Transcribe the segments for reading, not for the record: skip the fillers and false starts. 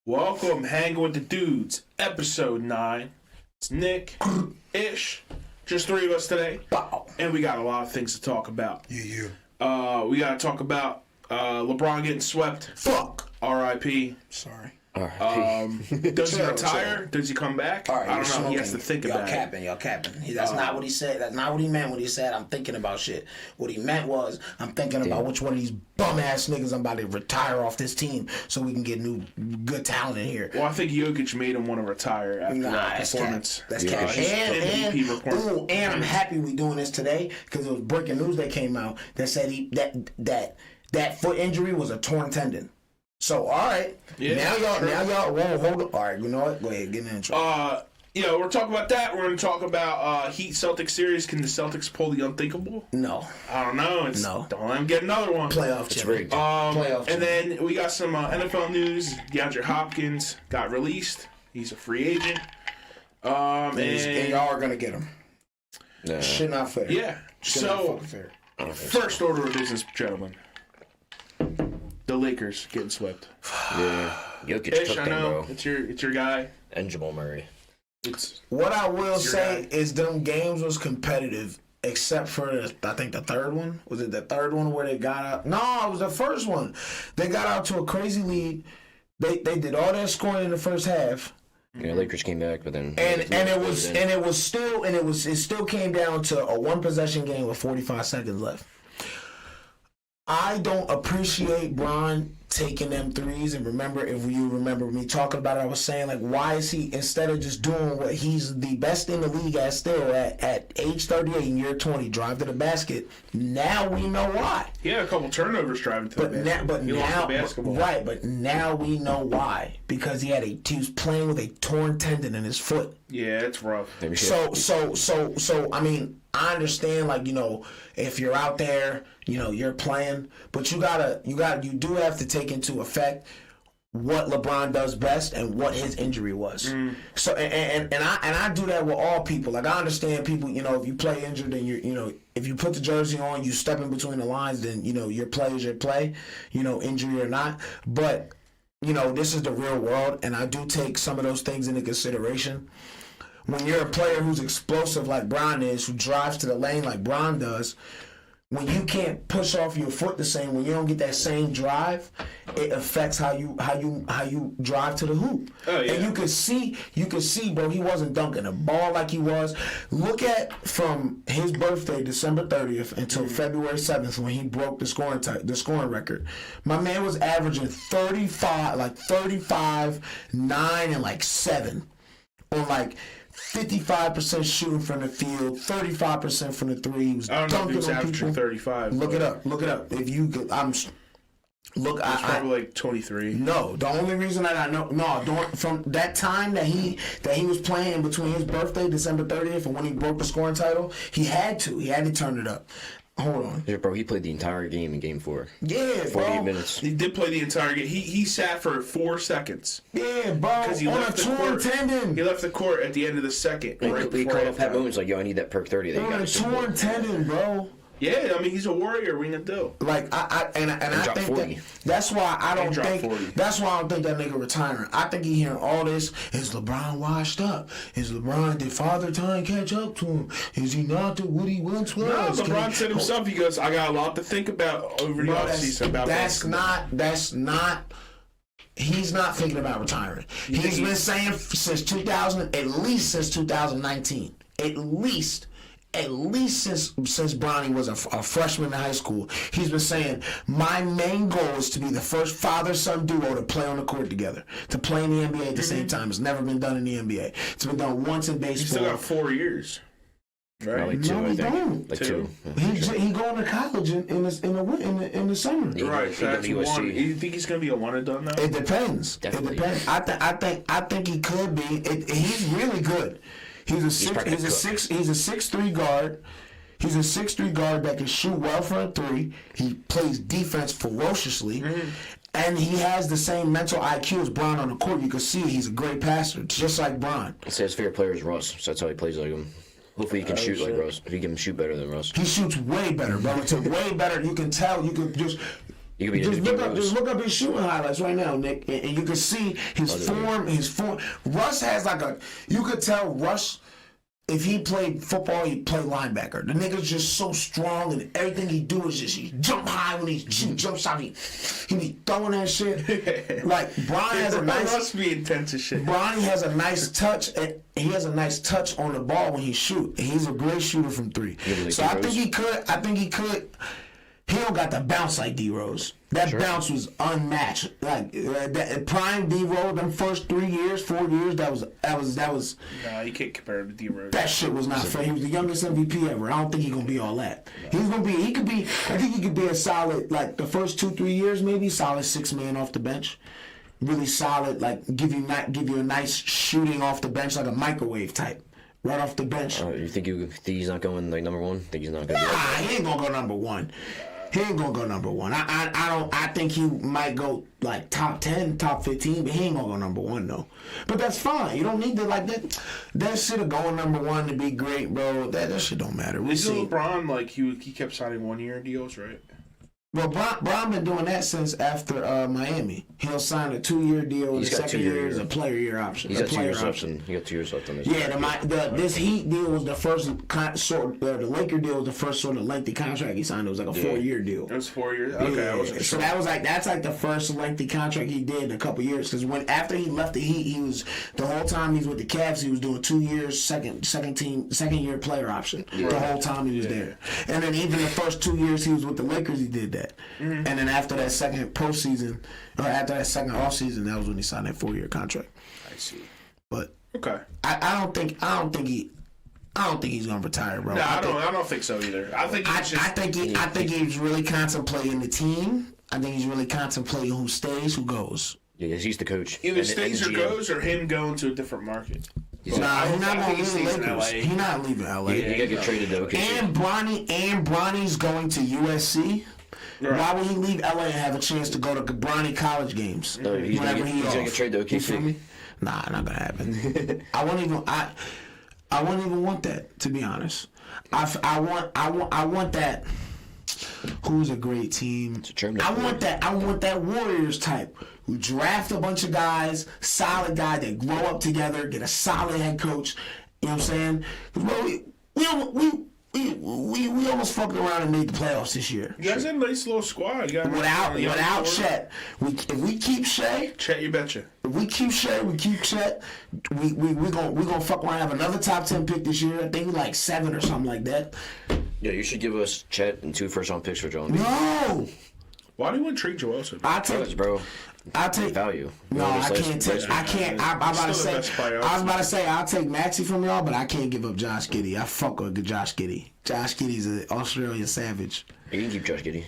Welcome, Hanging with the Dudes, episode 9. It's Nick, Ish, just three of us today, and we got a lot of things to talk about. Yeah. We got to talk about LeBron getting swept. Fuck. R.I.P. Sorry. Does he retire? Does he come back? Right, I don't know. He has to think about it. Y'all capping. That's not what he said. That's not what he meant when he said, I'm thinking about shit. What he meant was, I'm thinking about which one of these bum-ass niggas I'm about to retire off this team so we can get new good talent in here. Well, I think Jokic made him want to retire after that performance. That's cap. And I'm happy we doing this today because it was breaking news that came out that said that foot injury was a torn tendon. So, all right. Yeah, now y'all won't hold up. All right, you know what? Go ahead, get in the intro. We're talking about that. We're going to talk about Heat Celtics series. Can the Celtics pull the unthinkable? No. I don't know. Don't let them get another one. Playoff rigged. And then we got some NFL news. DeAndre Hopkins got released. He's a free agent. And y'all are going to get him. Nah. Shit not fair. Yeah. So, first order of business, gentlemen. The Lakers getting swept. Yeah. Jokic Ish, took I them, know. bro. It's your guy. And Jamal Murray. What I will say guy. is them games was competitive, except for I think the third one. Was it the third one where they got out? No, it was the first one. They got out to a crazy lead. They did all their scoring in the first half. Yeah, Lakers came back, but then it still came down to a one possession game with 45 seconds left. I don't appreciate Bron taking them threes, and if you remember me talking about it, I was saying, like, why is he, instead of just doing what he's the best in the league at still, at age 38 in year 20, drive to the basket, now we know why. He had a couple turnovers driving to the basket. He lost the basketball. Right, but now we know why. Because he was playing with a torn tendon in his foot. Yeah, it's rough. So I mean, I understand, like, if you're out there, you're playing, but you do have to take into effect what LeBron does best and what his injury was. So and I do that with all people. Like, I understand people, if you play injured and if you put the jersey on, you step in between the lines, then your play is your play, injury or not. But this is the real world, and I do take some of those things into consideration. When you're a player who's explosive like Bron is, who drives to the lane like Bron does, when you can't push off your foot the same, when you don't get that same drive, it affects how you drive to the hoop. Oh, yeah. And you could see, bro, he wasn't dunking the ball like he was. Look at from his birthday, December 30th, until February 7th, when he broke the scoring record. My man was averaging 35, 9, and 7 on 55% shooting from the field, 35% from the three. He was I don't know if he was averaging 35. Look it up. If you could, it's probably 23. No, the only reason that I know, from that time that he was playing between his birthday, December 30th, and when he broke the scoring title, he had to turn it up. Hold on. Yeah, bro, he played the entire game in Game 4. Yeah, 48 minutes. He did play the entire game. He sat for 4 seconds. Yeah, bro, on a torn tendon. He left the court at the end of the second. He called up Pat Boone, like, yo, I need that perk 30 that you got. On a torn tendon, bro. Yeah, I mean, he's a warrior. We can do. I think that's why I don't think that nigga retiring. I think he hearing all this. Is LeBron washed up? Did Father Time catch up to him? Is he not what he once was? No, LeBron said himself. He goes, I got a lot to think about over the offseason. That's not. He's not thinking about retiring. He's been saying since 2000, at least since 2019, at least since Bronny was a freshman in high school, he's been saying, my main goal is to be the first father-son duo to play on the court together, to play in the NBA at the same time. It's never been done in the NBA. It's been done once in baseball. He's still got 4 years. Right? Like 2, I think. Don't. Like 2. He going to college in the summer. Yeah, right. So that's one. You think he's going to be a one and done now? It depends. Definitely. It depends. I think he could be. He's really good. He's a 6'3" guard. He's a 6'3" guard that can shoot well from a 3. He plays defense ferociously. And he has the same mental IQ as Bron on the court. You can see he's a great passer, just like Bron. He says his favorite player is Russ, so that's how he plays like him. Hopefully he can shoot like Russ. If he can shoot better than Russ. He shoots way better, bro. It's way better. You can tell. You can just You could be Just look up his shooting highlights right now, Nick, and you can see his form. Russ has you could tell Russ, if he played football, he'd play linebacker. The nigga's just so strong, and everything he do is just he jump high when he jumps out. He be throwing that shit. Like Brian has a nice. Russ be intense as shit. Brian has a nice touch, and he has a nice touch on the ball when he shoot. He's a great shooter from three. So I think he could. He don't got the bounce like D Rose. That bounce was unmatched. Like that prime D Rose, them first 4 years, that was. Nah, you can't compare him to D Rose. That shit was not fair. He was the youngest MVP ever. I don't think he's gonna be all that. He's gonna be. He could be. I think he could be a solid, like the first 2-3 years, maybe solid 6 man off the bench. Really solid, like give you a nice shooting off the bench, like a microwave type. Right off the bench. You think he's not going like number one? Think he's not going? Nah, he ain't gonna go number one. He ain't gonna go number one. I think he might go like top 10, top 15, but he ain't gonna go number one though. But that's fine. You don't need to like that. That shit of going number one to be great, bro. That shit don't matter. We see LeBron like he kept signing 1 year deals, right? Well, Brian been doing that since after Miami. He'll sign a 2-year deal. The second year is a player year option. He's got 2 years left. He got 2 years left on this. Yeah, this Heat deal was the first the Laker deal was the first sort of lengthy contract he signed. It was like a 4-year deal. It was 4 years. Okay, I wasn't so sure. that's like the first lengthy contract he did in a couple years. Because after he left the Heat, he was the whole time he was with the Cavs. He was doing 2 years, second year player option. Yeah. The whole time he was there, and then even the first 2 years he was with the Lakers, he did that. Mm-hmm. And then after that second postseason, or after that second offseason, that was when he signed that 4-year contract. I see. But okay, I don't think he's gonna retire, bro. No, I don't think so either. I think he's really contemplating the team. I think he's really contemplating who stays, who goes. Yeah, he's the coach. Either stays or goes, or him going to a different market. He's not going to leave the Lakers. He's not leaving LA. He got to get traded to OKC. And Bronny's going to USC. Right. Why would he leave LA and have a chance to go to Bronny college games? No, he's going to get traded to OKC. Nah, not gonna happen. I wouldn't even want that, to be honest. I want that. Who's a great team? I want that Warriors type. We draft a bunch of guys, solid guys that grow up together, get a solid head coach. You know what I'm saying? We almost fucked around and made the playoffs this year. You guys had a nice little squad. Without Chet. If we keep Shea, Chet, you betcha. If we keep Shea, we keep Chet. We gonna fuck around and have another top 10 pick this year. I think like 7 or something like that. Yeah, you should give us Chet and 2 first-round picks for Joel. No. Why do you want to trade Joel? I take value. No, I can't take. I can't. I was about to say I'll take Maxey from y'all, but I can't give up Josh Giddey. I fuck with Josh Giddey. Josh Giddey's an Australian savage. You can keep Josh Giddey.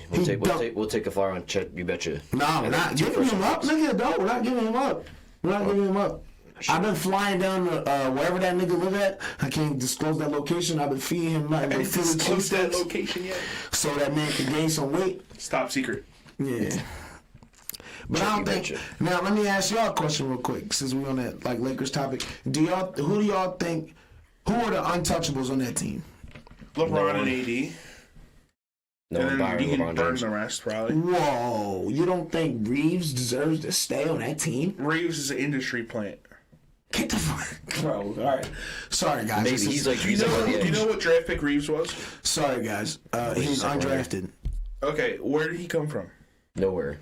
We'll take a flyer on Chet. You betcha. No, we're not giving him up. Nigga, no, we're not giving him up. We're not giving him up. I've been flying down to wherever that nigga live at. I can't disclose that location. I've been feeding him nothing but Philly cheesesteaks. That location yet? So that man can gain some weight. It's top secret. Yeah. But I don't think. Now let me ask y'all a question real quick, since we're on that like Lakers topic. Who do y'all think? Who are the untouchables on that team? LeBron and AD. No, and then you can burn James. the rest probably. Whoa! You don't think Reeves deserves to stay on that team? Reeves is an industry plant. Get the fuck, bro. All right. Sorry, guys. Maybe he's like. You know what draft pick Reeves was? Sorry, guys. He's undrafted. Okay, where did he come from? Nowhere.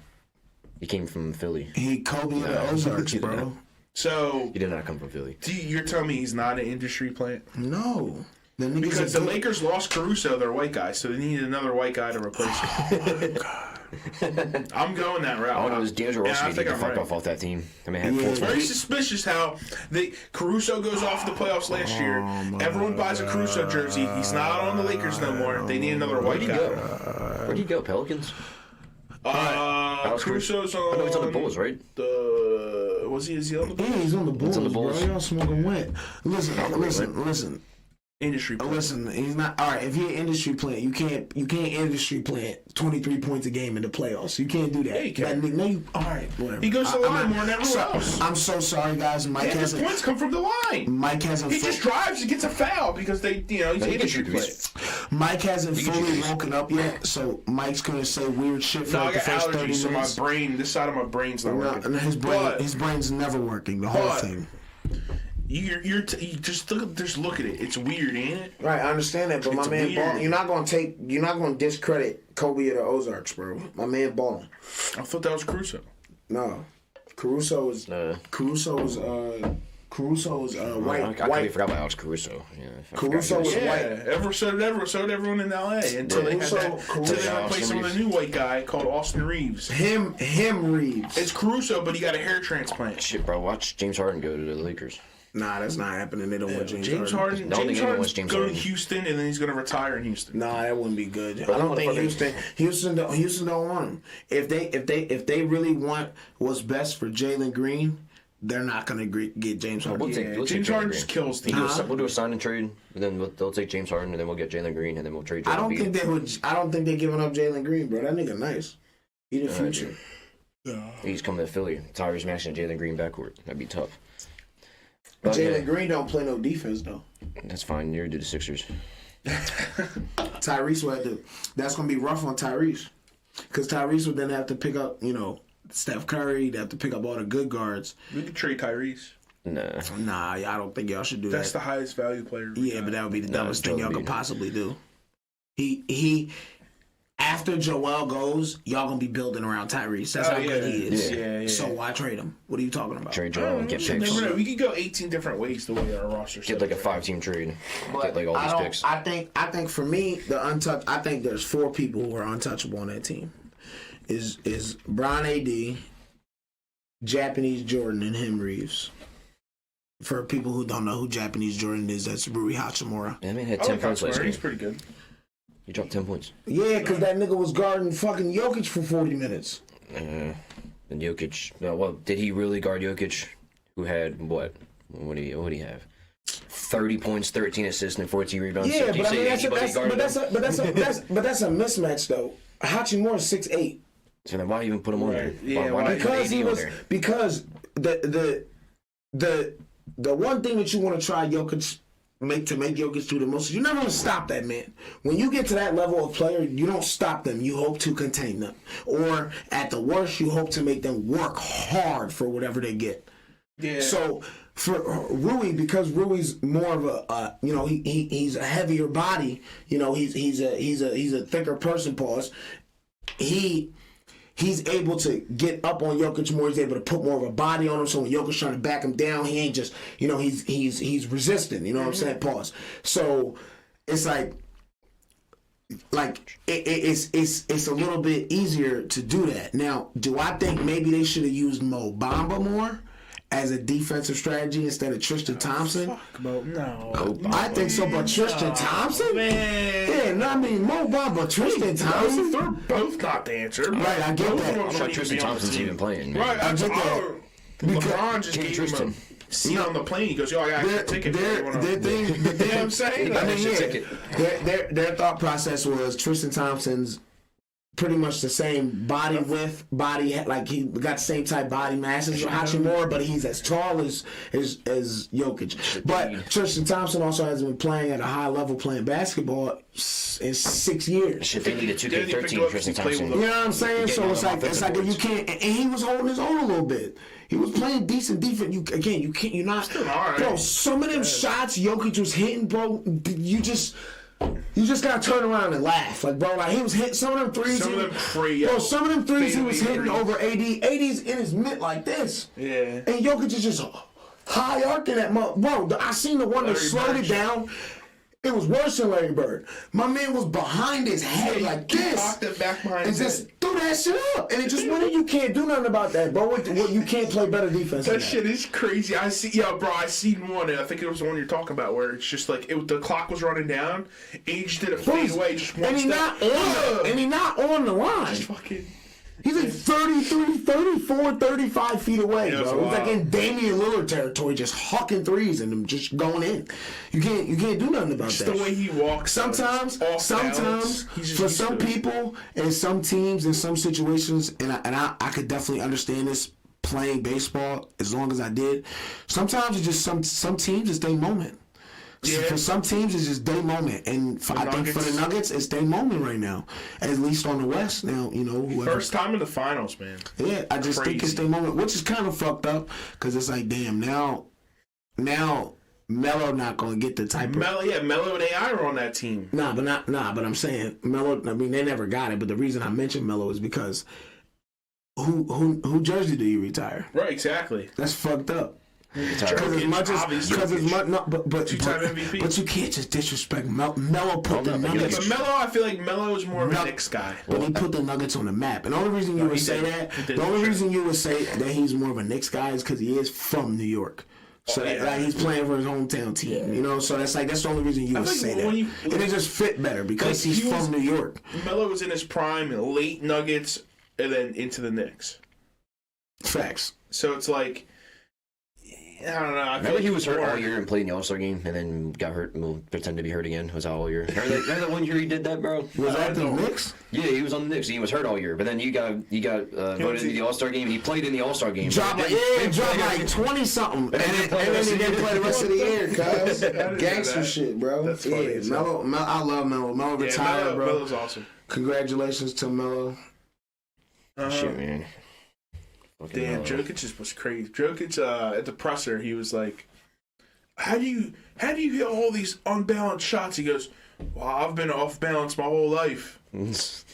He came from Philly. He Kobe in the Ozarks, bro. So he did not come from Philly. You're telling me he's not an industry plant? No. Because the Lakers lost Caruso, their white guy, so they needed another white guy to replace him. Oh, God. I'm going that route. All I know is DeAndre Hopkins needed to fuck off that team. I mean, it's very suspicious how Caruso goes off the playoffs last year. Everyone buys a Caruso jersey. He's not on the Lakers no more. They need another white guy. Where'd he go? Pelicans? Caruso's on. I know he's on the Bulls, right? Is he on the Bulls? Yeah, he's on the Bulls. On the Bulls. Bro. Y'all smoking wet. Listen. Industry plant. Listen, he's not all right. If you're an industry plant, you can't industry plant 23 points a game in the playoffs. You can't do that. Yeah, you can. No, all right, whatever. He goes to the line more than everyone else. I'm so sorry, guys. Mike hasn't. His points come from the line. Mike hasn't. He just drives and gets a foul because he's an industry plant. Mike hasn't fully woken up yet, so Mike's gonna say weird shit for No, I like the got first 30 allergies, so my minutes. brain, this side of my brain's not working. His brain's never working. The whole thing. You just look at it. It's weird, ain't it? Right, I understand that, but my man, ball, you're not gonna discredit Kobe or the Ozarks, bro. My man balling. I thought that was Caruso. No, Caruso is white. I completely forgot about Alex Caruso. Yeah, Caruso was Yeah, white. so did everyone in LA until they replaced him with a new white guy called Austin Reeves. Him Reeves. It's Caruso, but he got a hair transplant. Shit, bro, watch James Harden go to the Lakers. Nah, that's not happening. They don't want James James Harden. Harden's James going to Harden. Houston, and then he's going to retire in Houston. Nah, that wouldn't be good. But I don't think Houston don't want him. If they really want what's best for Jalen Green, they're not gonna get James Harden. James Harden just kills teams. We'll do a sign and trade, and then they'll take James Harden, and then we'll get Jalen Green, and then we'll trade. I don't think they're giving up Jalen Green, bro. That nigga nice. He the future. He's coming to Philly. Tyrese Maxey and Jalen Green backcourt. That'd be tough. But Jalen Green don't play no defense though. That's fine. You're do the Sixers. Tyrese will have to. That's gonna be rough on Tyrese, because Tyrese would then have to pick up, Steph Curry. They have to pick up all the good guards. We could trade Tyrese. Nah, I don't think y'all should do That's that. the highest value player. Yeah, but that would be the dumbest thing y'all could possibly do. He after Joel goes, y'all gonna be building around Tyrese. That's how good he is. Yeah. So why trade him? What are you talking about? Trade Joel and get picks. We could go 18 different ways the way our roster. Get like a 5-team trade. But get like all these picks. I think for me, I think there's 4 people who are untouchable on that team. Is Bron AD, Japanese Jordan, and him Reeves. For people who don't know who Japanese Jordan is, that's Rui Hachimura. That man had 10 points last game. He's pretty good. He dropped 10 points. Yeah, because that nigga was guarding fucking Jokic for 40 minutes. And Jokic. Well, did he really guard Jokic? Who had what? What did he have? 30 points, 13 assists, and 14 rebounds. Yeah, So but I mean that's a mismatch though. Hachimura's 6'8". So then why even put him on there? Yeah, why not put AD on there? Because the one thing that you want to try Jokic to make Jokic do the most is you're never going to stop that man. When you get to that level of player, you don't stop them. You hope to contain them, or at the worst, you hope to make them work hard for whatever they get. Yeah. So for Rui, because Rui's more of a he's a heavier body. He's a thicker person. Pause. He's able to get up on Jokic more. He's able to put more of a body on him. So when Jokic's trying to back him down, he ain't just, he's resistant. You know what I'm saying? Pause. So it's it's a little bit easier to do that. Now, do I think maybe they should have used Mo Bamba more as a defensive strategy instead of Tristan Thompson? No. I think so, but Tristan Thompson? Man. Yeah, no, I mean, Mo Bamba, Tristan Thompson? They're both not the answer. Right, I get that. I'm not Tristan Thompson's even playing. Man. Right, I get that. LeBron just gave him a seat on the plane. He goes, yo, I got a ticket. You know what I'm saying? I mean, their thought process was Tristan Thompson's pretty much the same body width, like he got the same type body mass as Hachimura, but he's as tall as Jokic. But Tristan Thompson also hasn't been playing at a high level playing basketball in 6 years. Shit, they need a 2K13 Tristan Thompson. You know what I'm saying? So it's like if you can't, and he was holding his own a little bit. He was playing decent defense. You're not, bro. Some of them shots Jokic was hitting, bro. You just gotta turn around and laugh, like bro. Like he was hitting some of them threes. Some of them threes he was hitting over AD. AD's in his mitt like this. Yeah. And Jokic is just high arcing that bro. I seen the one that slowed it down. It was worse than Larry Bird. My man was behind his head like this, and just threw that shit up, and it just went in. You can't do nothing about that, bro. You can't play better defense. That shit is crazy. I seen one. I think it was the one you're talking about where it's just like the clock was running down. Age did a fade away, just one step. And he not on the line. Just fucking. He's like 33, 34, 35 feet away, bro. It's like in Damian Lillard territory, just hucking threes and them just going in. You can't do nothing about that. The way he walks. Sometimes for some people and some teams in some situations, and I could definitely understand this playing baseball as long as I did. Sometimes it's just some teams it's their moment. Yeah. For some teams, it's just day moment, and I think for the Nuggets, it's day moment right now. At least on the West now, whoever. First time in the finals, man. Yeah, I just think it's day moment, which is kind of fucked up because it's like, damn, now Melo not gonna get the type of Melo and AI are on that team. but I'm saying Melo. I mean, they never got it, but the reason I mentioned Melo is because who jersey do you retire? Right, exactly. That's fucked up. Retire. Because as much, but two-time MVP. But you can't just disrespect Melo. Put the Yeah, Nuggets. but Melo, I feel like Melo is more of a Knicks guy. But he put the Nuggets on the map. And the only reason you would say that, that he's more of a Knicks guy is because he is from New York. So like he's playing for his hometown team, So that's the only reason you would say that. And it just fit better because he's from New York. Melo was in his prime, late Nuggets, and then into the Knicks. Facts. So it's like, I don't know. I Remember he was hurt all year and played in the All-Star game and then got hurt and will pretend to be hurt again. Was out all year. Remember that one year he did that, bro? Was that the Knicks? Yeah, he was on the Knicks. He was hurt all year. But then you got voted into the All-Star game. He played in the All-Star game. Dropped like 20-something. And then he didn't play the rest of the year, cuz. Gangster shit, bro. That's funny. Yeah, Melo, I love Melo. Melo retired, bro. Melo's awesome. Congratulations to Melo. Shit, man. Damn, Jokic just was crazy. Jokic at the presser, he was like, "How do you hit all these unbalanced shots?" He goes, "Well, I've been off balance my whole life."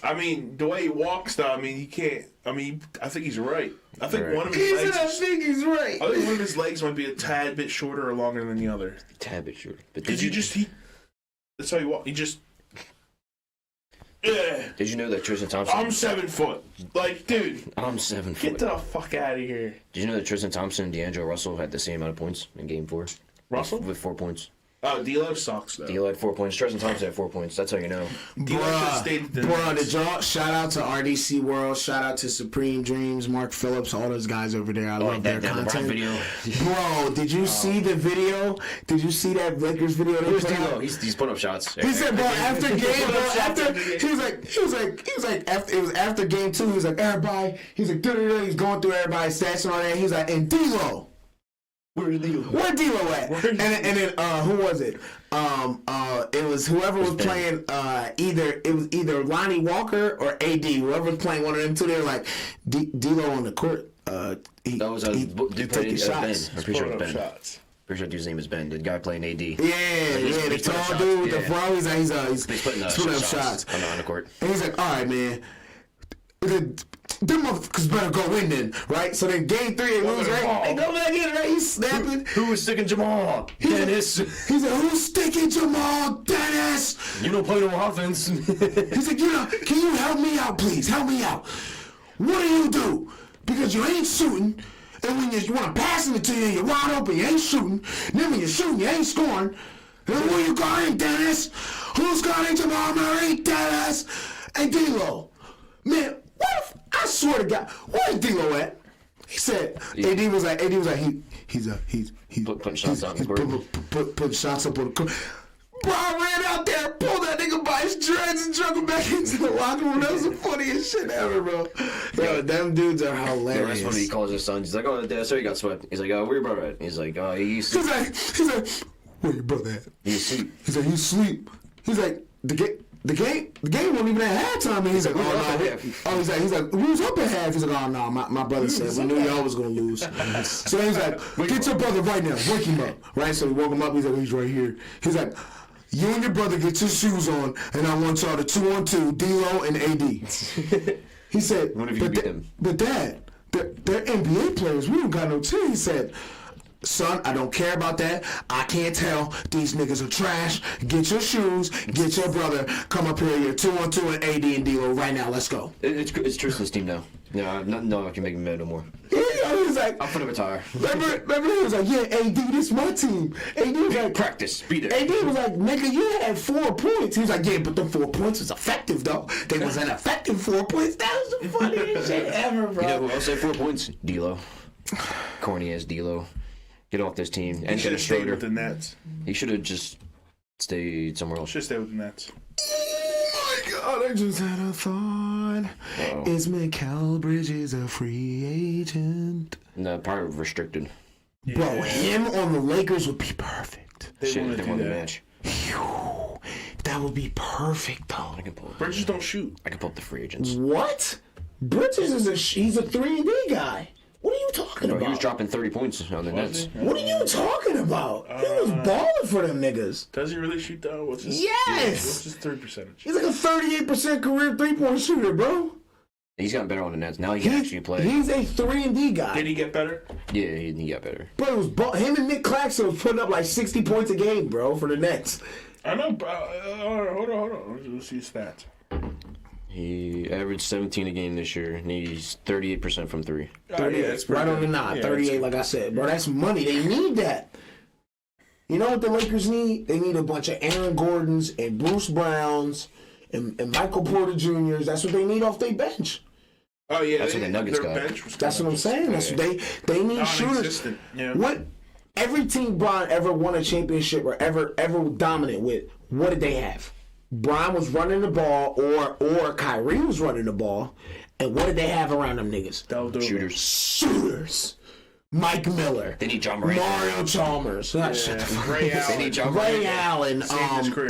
I mean, the way he walks, though, I mean, he can't. I mean, I think he's right. I think one of his legs. I think he's right. I think one of his legs might be a tad bit shorter or longer than the other. A tad bit shorter. Because that's how he walk. He just. Yeah. Did you know that Tristan Thompson? I'm 7 foot. Like, dude. I'm 7 foot. Get the fuck out of here. Did you know that Tristan Thompson and D'Angelo Russell had the same amount of points in Game 4? Russell? With 4 points. Oh, D'Lo sucks, though. D'Lo had 4 points. Tristan Thompson had 4 points. That's how you know. Bruh, did y'all shout out to RDC World, shout out to Supreme Dreams, Mark Phillips, all those guys over there. I love their content. Video. Bro, did you see the video? Did you see that Lakers video? Who's D'Lo? He's putting up shots. He said, bro, after game, it was after game 2. He was like, everybody, he's like, he's going through everybody's stats and all that. He's like, and D'Lo. Where D'Lo at? And then who was it? It was whoever was playing. Either Lonnie Walker or AD. Whoever was playing one of them two. They were like D'Lo on the court. That was dude taking shots. I'm pretty sure it's Ben. Pretty sure dude's name is Ben. The guy playing AD. Yeah, the tall dude with the fro. He's putting up shots on the court. And he's like, all right, man. Them motherfuckers better go in then, right? So then game 3 they lose, right? They go back in, right? He's snapping. Who was sticking Jamal? Dennis. He's like, who's sticking Jamal? Dennis. You don't play no offense. He's like, can you help me out, please? Help me out. What do you do? Because you ain't shooting, and when you want to pass it to you, and you're wide open, you ain't shooting. Then when you're shooting, you ain't scoring. And who you guarding, Dennis? Who's guarding Jamal Murray? Dennis. And D'Lo. Man, what if, I swear to God, where's D'Lo at? He said, AD was like, he's putting shots out on the court. Putting shots up on the court. Bro, I ran out there, pulled that nigga by his dreads and drug him back into the locker room. That was the funniest shit ever, bro. Yo, them dudes are hilarious. That's when he calls his son. He's like, oh, Dad, sorry he got swept. He's like, oh, where your brother at? He's like, oh, he's like, where your brother at? He's asleep. He's like, he's asleep. He's like, the game wasn't even at halftime, and he's like, he's like, we was up at half. He's like, oh no, my brother said we knew y'all was gonna lose. So he's like, get your brother right now, wake him up, right? So we woke him up. He's like, he's right here. He's like, you and your brother get your shoes on, and I want y'all to 2-on-2, D'Lo and AD. He said, but Dad, they're NBA players. We don't got no team. He said, son, I don't care about that. I can't tell. These niggas are trash. Get your shoes. Get your brother. Come up here. You're 2-on-2 and AD and D'Lo right now. Let's go. It's Tristan's team now. No, I can make him mad no more. Yeah, he was like, I'm finna retire. Remember he was like, yeah, AD, this my team. AD was like, practice. Be there. AD was like, nigga, you had 4 points. He was like, yeah, but the 4 points was effective though. They was an effective 4 points. That was the funniest shit ever, bro. You know who else had 4 points? D'Lo. Corny ass D'Lo. Get off this team. He should have stayed with the Nets. He should have just stayed somewhere else. Should have stayed with the Nets. Oh my God, I just had a thought. Is Mikal Bridges a free agent? No, probably restricted. Yeah. Bro, him on the Lakers would be perfect. perfect. They want to do won the that. match. Phew, that would be perfect, though. I can pull. Bridges don't shoot. I can pull up the free agents. What? Bridges he's a 3-and-D guy. What are you talking Bro, about? he was dropping 30 points on the Nets. What are you talking about? He was balling for them niggas. Does he really shoot though? What's his? Yes! What's his 3%? He's like a 38% career 3-point shooter, bro. He's gotten better on the Nets. Now he can actually play. He's a 3-and-D guy. Did he get better? Yeah, he got better. Bro, it was him and Nick Claxton was putting up like 60 points a game, bro, for the Nets. I know. Hold on. Let's see his stats. He averaged 17 a game this year, and he's 38% from three. 38, that's right pretty on the good. nine. Yeah, 38, like I said, bro. That's money. They need that. You know what the Lakers need? They need a bunch of Aaron Gordons and Bruce Browns and Michael Porter Jr.'s. That's what they need off their bench. Oh yeah, That's what the Nuggets their got. bench was That's what I'm saying. That's what they need shooters. non-existent. Yeah. What every team Bron ever won a championship or ever dominant with, what did they have? Bron was running the ball or Kyrie was running the ball. And what did they have around them niggas? Shooters. Mike Miller. They need John Morant. Mario Chalmers. Shut the fuck Ray up. They need John Ray Morant. Allen. Saved his career.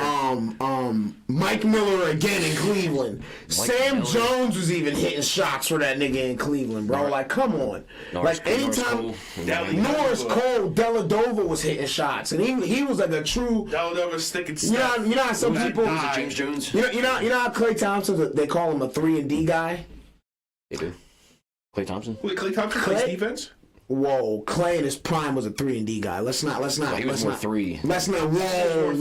Mike Miller again in Cleveland. Sam Miller. Jones was even hitting shots for that nigga in Cleveland, bro. Like, come on. Norris Like, anytime Delly. Norris Cole, Dellavedova was hitting shots, and he was like a true. Dellavedova sticking You know how some people. James Jones. You know how Klay Thompson, they call him a 3-and-D guy. They do. Klay Thompson. Wait, Klay Thompson plays defense? Whoa, Klay in his prime was a 3-and-D guy. Let's not. He was more three. Let's not. Whoa.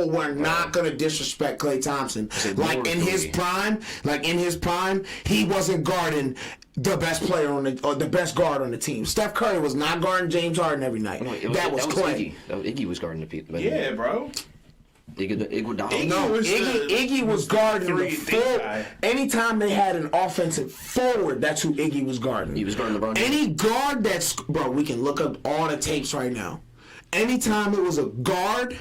We're not gonna disrespect Klay Thompson. Like in his prime, he wasn't guarding the best player or the best guard on the team. Steph Curry was not guarding James Harden every night. That was Klay. Iggy was guarding the people. Yeah, bro. Iguodala. No, Iggy was guarding the 3-and-D guy. Anytime they had an offensive forward, that's who Iggy was guarding. He was guarding LeBron James. Any guard that's... Bro, we can look up all the tapes right now. Anytime it was a guard,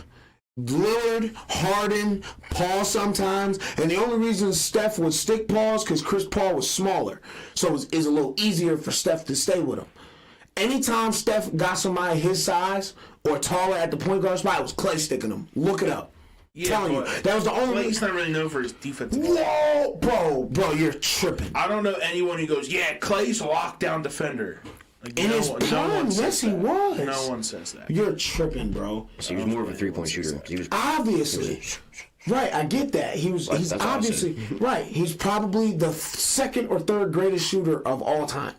Lillard, Harden, Paul sometimes, and the only reason Steph would stick Paul's because Chris Paul was smaller. So it's a little easier for Steph to stay with him. Anytime Steph got somebody his size or taller at the point guard spot, it was Klay sticking him. Look it up. Telling you, that was the only. He's not really known for his defensive. Whoa, bro, you're tripping. I don't know anyone who goes, yeah, Klay's a lockdown defender. Like, In his prime, yes, he was. No one says that. You're tripping, bro. So he was more of a 3-point shooter. He was Obviously. Right, I get that. He's that's obviously right. He's probably the second or third greatest shooter of all time.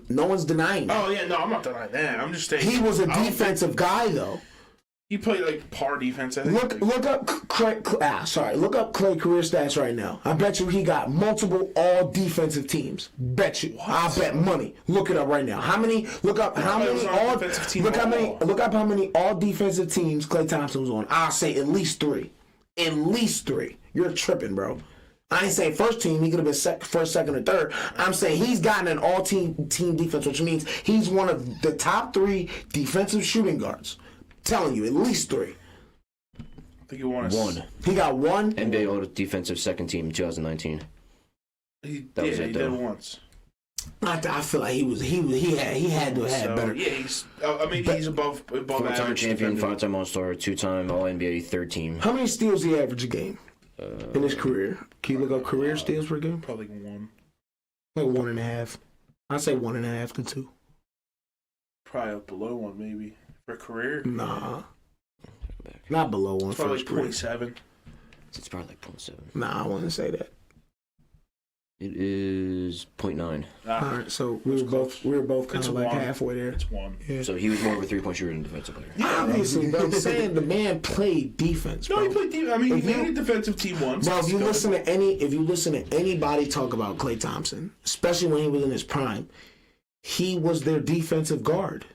No one's denying that. Oh yeah, no, I'm not denying that. I'm just saying He was a defensive guy though. He played like par defense. I think. Look up Klay career stats right now. I bet you he got multiple all defensive teams. Bet you. I bet money. Look it up right now. Look up how many all defensive teams Klay Thompson was on. I'll say at least 3. At least 3. You're tripping, bro. I ain't saying first team. He could have been first, second, or third. I'm saying he's gotten an all-team defense, which means he's one of the top 3 defensive shooting guards. Telling you, at least 3. I think he won one. He got 1. NBA All Defensive Second Team in 2019. He was it, did though. once. I feel like he had to have had better. Yeah, he's above 4-time average. champion, defender. 5-time All-Star, 2-time All-NBA third team. How many steals he average a game in his career? Can you look up career steals per game? Probably 1. Like 1.5. I'd say 1.5 to 2. Probably up below 1, maybe for career. Nah, not below 1 for Probably his career. 0.7. It's probably like 0.7. Nah, I wouldn't say that. It is 0.9. All right, so we were both kind It's of like 1. halfway there. It's 1. Yeah. So he was more of a 3-point shooter than a defensive player. Obviously, but I'm saying the man played defense. No, Bro. he played defense. I mean, he made a defensive team once. Bro, if you listen to anybody talk about Klay Thompson, especially when he was in his prime, he was their defensive guard.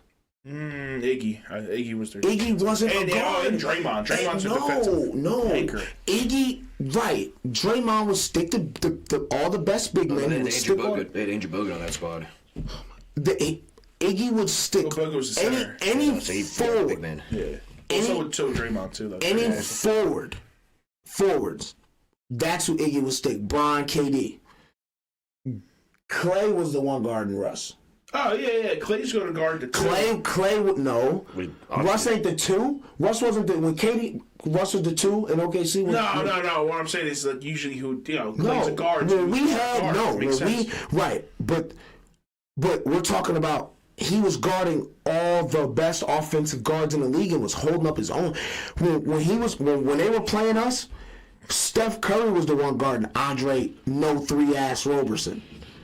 Iggy. Iggy was their Iggy wasn't a guard. And Draymond. Draymond's a defensive anchor. Iggy, right. Draymond would stick to all the best big men. They Would had stick Andrew Bogut on that squad. Iggy would stick Bogut was the center. any So he big forward. man. Yeah. So Draymond, too. Though. Any forwards. That's who Iggy would stick. Bron, KD. Klay was the one guarding Russ. Oh, yeah. Clay's going to guard the 2. Clay would no. Russ ain't the 2. Russ wasn't the when Katie. Russ was the 2 in OKC. No. What I'm saying is that usually Clay's a guard. Well, right, but we're talking about he was guarding all the best offensive guards in the league and was holding up his own. When they were playing us, Steph Curry was the one guarding Andre No 3-ass Roberson.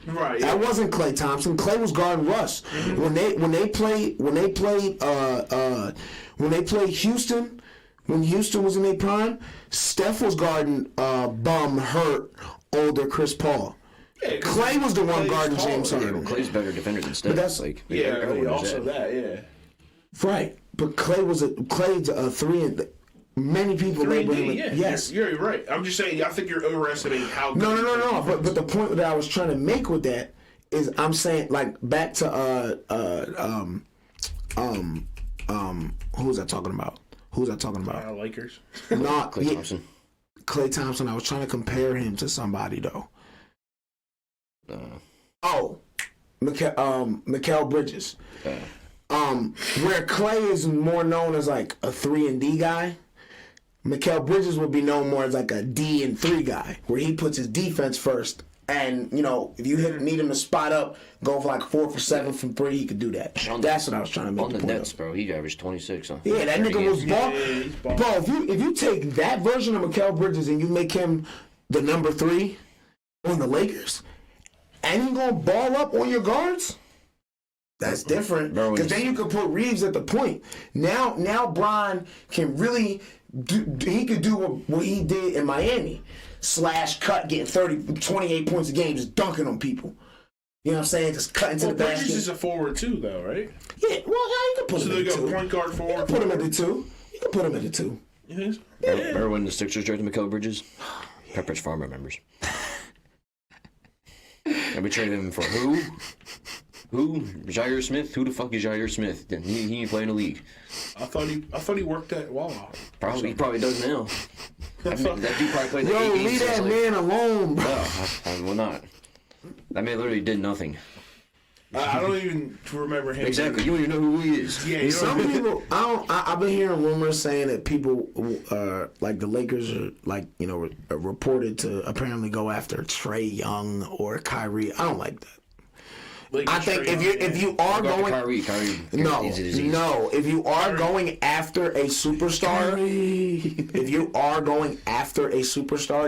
Right. That wasn't Klay Thompson. Klay was guarding Russ. Mm-hmm. When they played Houston, when Houston was in their prime, Steph was guarding bum hurt older Chris Paul. Yeah, Klay was the one guarding James Harden. Clay's better defender than Steph. But that's also that. Right, but Clay's a 3 and. Many people label him. Yes, you're right. I'm just saying. I think you're overestimating how. No. But the point that I was trying to make with that is, I'm saying like back to who was I talking about? Lakers. Not Klay Thompson. Klay Thompson. I was trying to compare him to somebody though. Mikal Bridges. Where Klay is more known as like a 3 and D guy. Mikal Bridges would be known more as like a D and 3 guy, where he puts his defense first. And, if you need him to spot up, go for like 4 for 7 from 3, he could do that. That's what I was trying to make on the Nets, bro. He averaged 26. Yeah, that nigga was ball. Bro, if you take that version of Mikal Bridges and you make him the number 3 on the Lakers, and he gonna ball up on your guards, that's different. Because then you could put Reeves at the point. Now Bron can really he could do what he did in Miami. /cut, getting 28 points a game, just dunking on people. You know what I'm saying? Just cutting to the basket. Bridges is a forward too, though, right? Yeah, well, you can put him at the 2. So they go point guard forward. You can put him at the 2. You can put him at the 2. You think so? Yeah. Remember when the Sixers traded Mikal Bridges? Pepperidge Farm remembers. And we traded him for who? Who? Jair Smith? Who the fuck is Jair Smith? He ain't playing the league. I thought he worked at Wawa. He probably does now. That dude probably played the 8 games. Leave that man alone, bro. No, I will not. That man literally did nothing. I don't even remember him. Exactly. You don't even know who he is. Yeah, some people. I've been hearing rumors saying that people, like the Lakers, are reported to apparently go after Trae Young or Kyrie. I don't like that. I think if you are going Kyrie, if you are going after a superstar,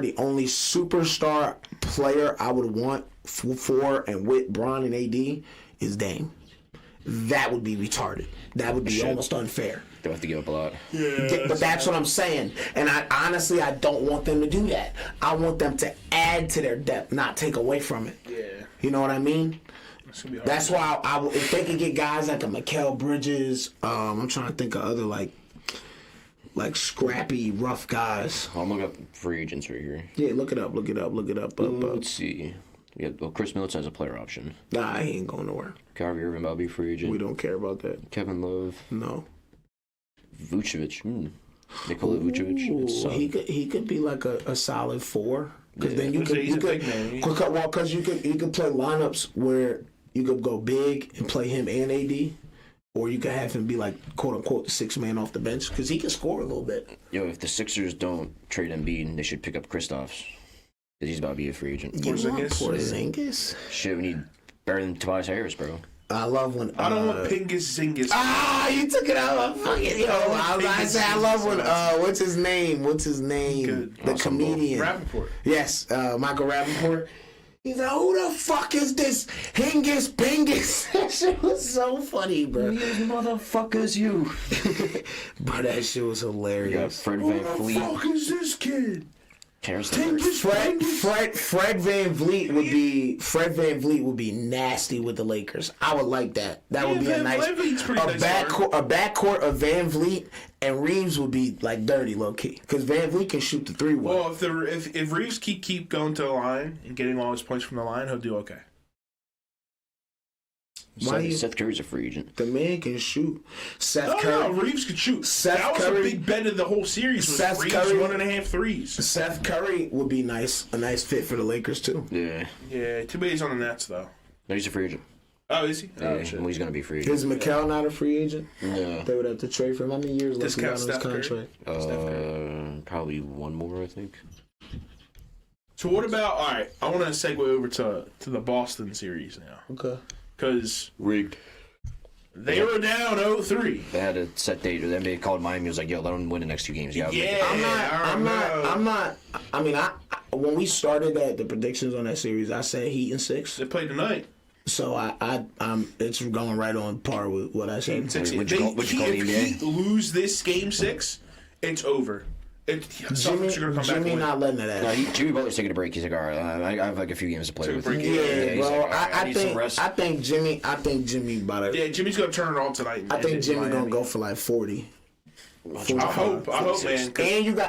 the only superstar player I would want for and with Bron and AD is Dame. That would be retarded. That would be almost unfair. They'll have to give up a lot. Yeah, but that's what I'm saying. And I don't want them to do that. I want them to add to their depth, not take away from it. Yeah. You know what I mean? That's why if they could get guys like a Mikal Bridges, I'm trying to think of other like scrappy, rough guys. I'm looking up free agents right here. Yeah, look it up. Let's see. Chris Middleton has a player option. Nah, he ain't going nowhere. Kyrie Irving will be free agent. We don't care about that. Kevin Love. No. Vucevic. Nikola Vucevic. He could be like a solid 4. Because then you could play lineups where you could go big and play him and AD, or you could have him be like quote unquote the 6th man off the bench because he can score a little bit. If the Sixers don't trade Embiid, they should pick up Kristaps because he's about to be a free agent. Porzingis. Shit, we need better than Tobias Harris, bro. I love when I don't want Pingus Zingis. You took it out of fucking I love when what's his name? Good. The comedian Rappaport. Yes, Michael Rappaport. He's like, who the fuck is this Hingus Pingus? That shit was so funny, bro. You motherfuckers, you. Bro, that shit was hilarious. Fred Van Fleet. Who the fuck is this kid? Fred Van Vliet would be nasty with the Lakers. I would like that. That would be a backcourt of Van Vliet and Reeves would be like dirty low key because Van Vliet can shoot the 3 well. Well, if Reeves keep going to the line and getting all his points from the line, he'll do okay. Seth Curry's a free agent. The man can shoot. Curry. Reeves could shoot. That was a big bet of the whole series. Was Reeves Curry, 1.5 threes. Seth Curry would be a nice fit for the Lakers too. Yeah. Yeah. Too bad he's on the Nets though. No, he's a free agent. Oh, is he? Oh, Yeah, shit. well, he's gonna be free. Is Mikal not a free agent? Yeah. They would have to trade for him. How many years left he got on his contract? Probably one more, I think. So what about? All right, I want to segue over to the Boston series now. Okay. Because Rigged. they were down 0-3. They had a set date. The NBA called Miami. Was like, "Yo, let them win the next 2 games." Yeah, I'm not. I mean, when we started the predictions on that series, I said Heat in 6. They played tonight. So I'm it's going right on par with what I said. Heat 6. Would you call the NBA? If Heat lose this game 6, it's over. Celtics are gonna come Jimmy back not letting it No, happen. Jimmy Butler's taking a break. He's like, "All right, I have like a few games to play with." break. Yeah, he's bro. like, "All right, I need some rest." I think Jimmy about it. Yeah, Jimmy's gonna turn it on tonight. I think Jimmy's gonna go for like 40. I hope, man.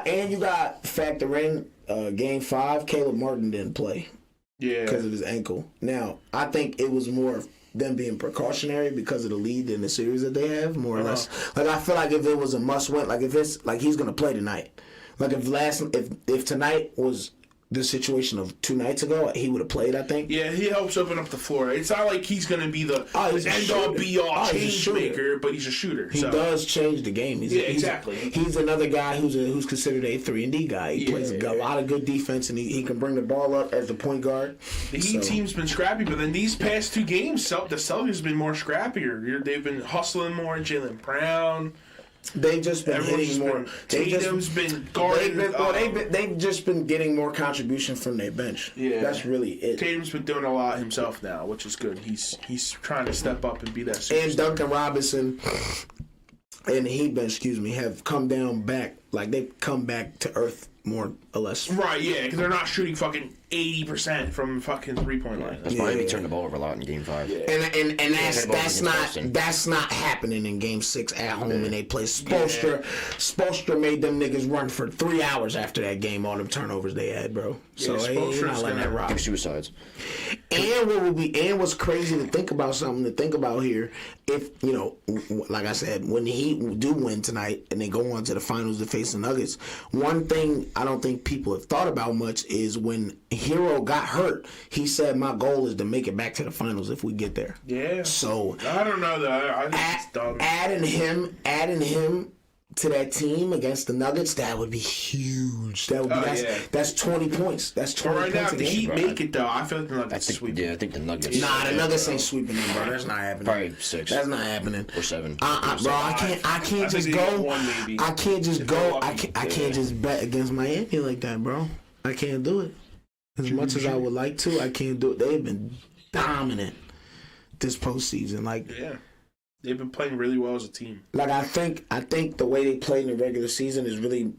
And you got factor in game 5. Caleb Martin didn't play Yeah, because of his ankle. Now I think it was more of them being precautionary because of the lead in the series that they have, more or less. Like I feel like if it was a must win, like if it's like he's gonna play tonight. Like if tonight was the situation of 2 nights ago, he would have played, I think. Yeah, he helps open up the floor. It's not like he's going to be the he's a end-all, shooter. be-all He's a change shooter. maker, but he's a shooter. He does change the game. Exactly. He's another guy who's considered a 3-and-D guy. He plays a lot of good defense, and he can bring the ball up as the point guard. The Heat team's been scrappy, but then these past 2 games, the Celtics have been more scrappier. They've been hustling more. Jaylen Brown. They've just been hitting more. Tatum's been guarding. They've just been getting more contribution from their bench. Yeah, that's really it. Tatum's been doing a lot himself now, which is good. He's trying to step up and be that superstar. And Duncan Robinson and the Heat bench, have come down back. Like they've come back to earth more or less. Right, yeah, because they're not shooting fucking 80% from fucking 3-point line. That's Miami turned the ball over a lot in Game 5. Yeah. And that's not happening in Game 6 at home, and they play Spoelstra made them niggas run for 3 hours after that game. All them turnovers they had, bro. So Spoelstra's you're not letting that rock. 2 suicides. And what's crazy to think about, something to think about here, if like I said, when the Heat do win tonight and they go on to the finals to face the Nuggets, one thing I don't think people have thought about much is when Hero got hurt, he said, "My goal is to make it back to the finals if we get there." Yeah. So I don't know though. I think it's dumb. adding him to that team against the Nuggets, that would be huge. That would be that's 20 points. That's 20 But right points now, a if the game. Heat make it though, I feel like the Nuggets sweep. I think the Nuggets. Nah, the Nuggets ain't sweeping them, bro. That's not happening. Probably 6. That's not happening. Or 7. Bro, I can't just think go. they get 1 maybe. I can't just If go. they're I lucky. can't just bet against Miami like that, bro. I can't do it. As much as I would like to, I can't do it. They've been dominant this postseason. Like, Yeah. They've been playing really well as a team. like I think the way they played in the regular season is really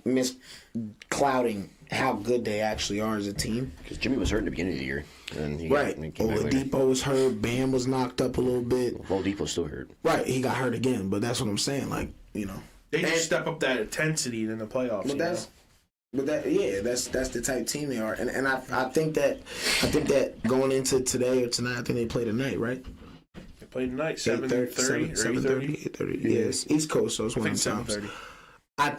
misclouding how good they actually are as a team. Because Jimmy was hurt in the beginning of the year. And he came back later. Oladipo was hurt. Bam was knocked up a little bit. Oladipo's still hurt. Right, he got hurt again. But that's what I'm saying. Like, They just step up that intensity in the playoffs. That's the type team they are, and I think that going into today or tonight, I think they play tonight, right? They play tonight, 7:30 or 8:30. 8:30. Yes, East Coast, so it's one of the times. 7:30. I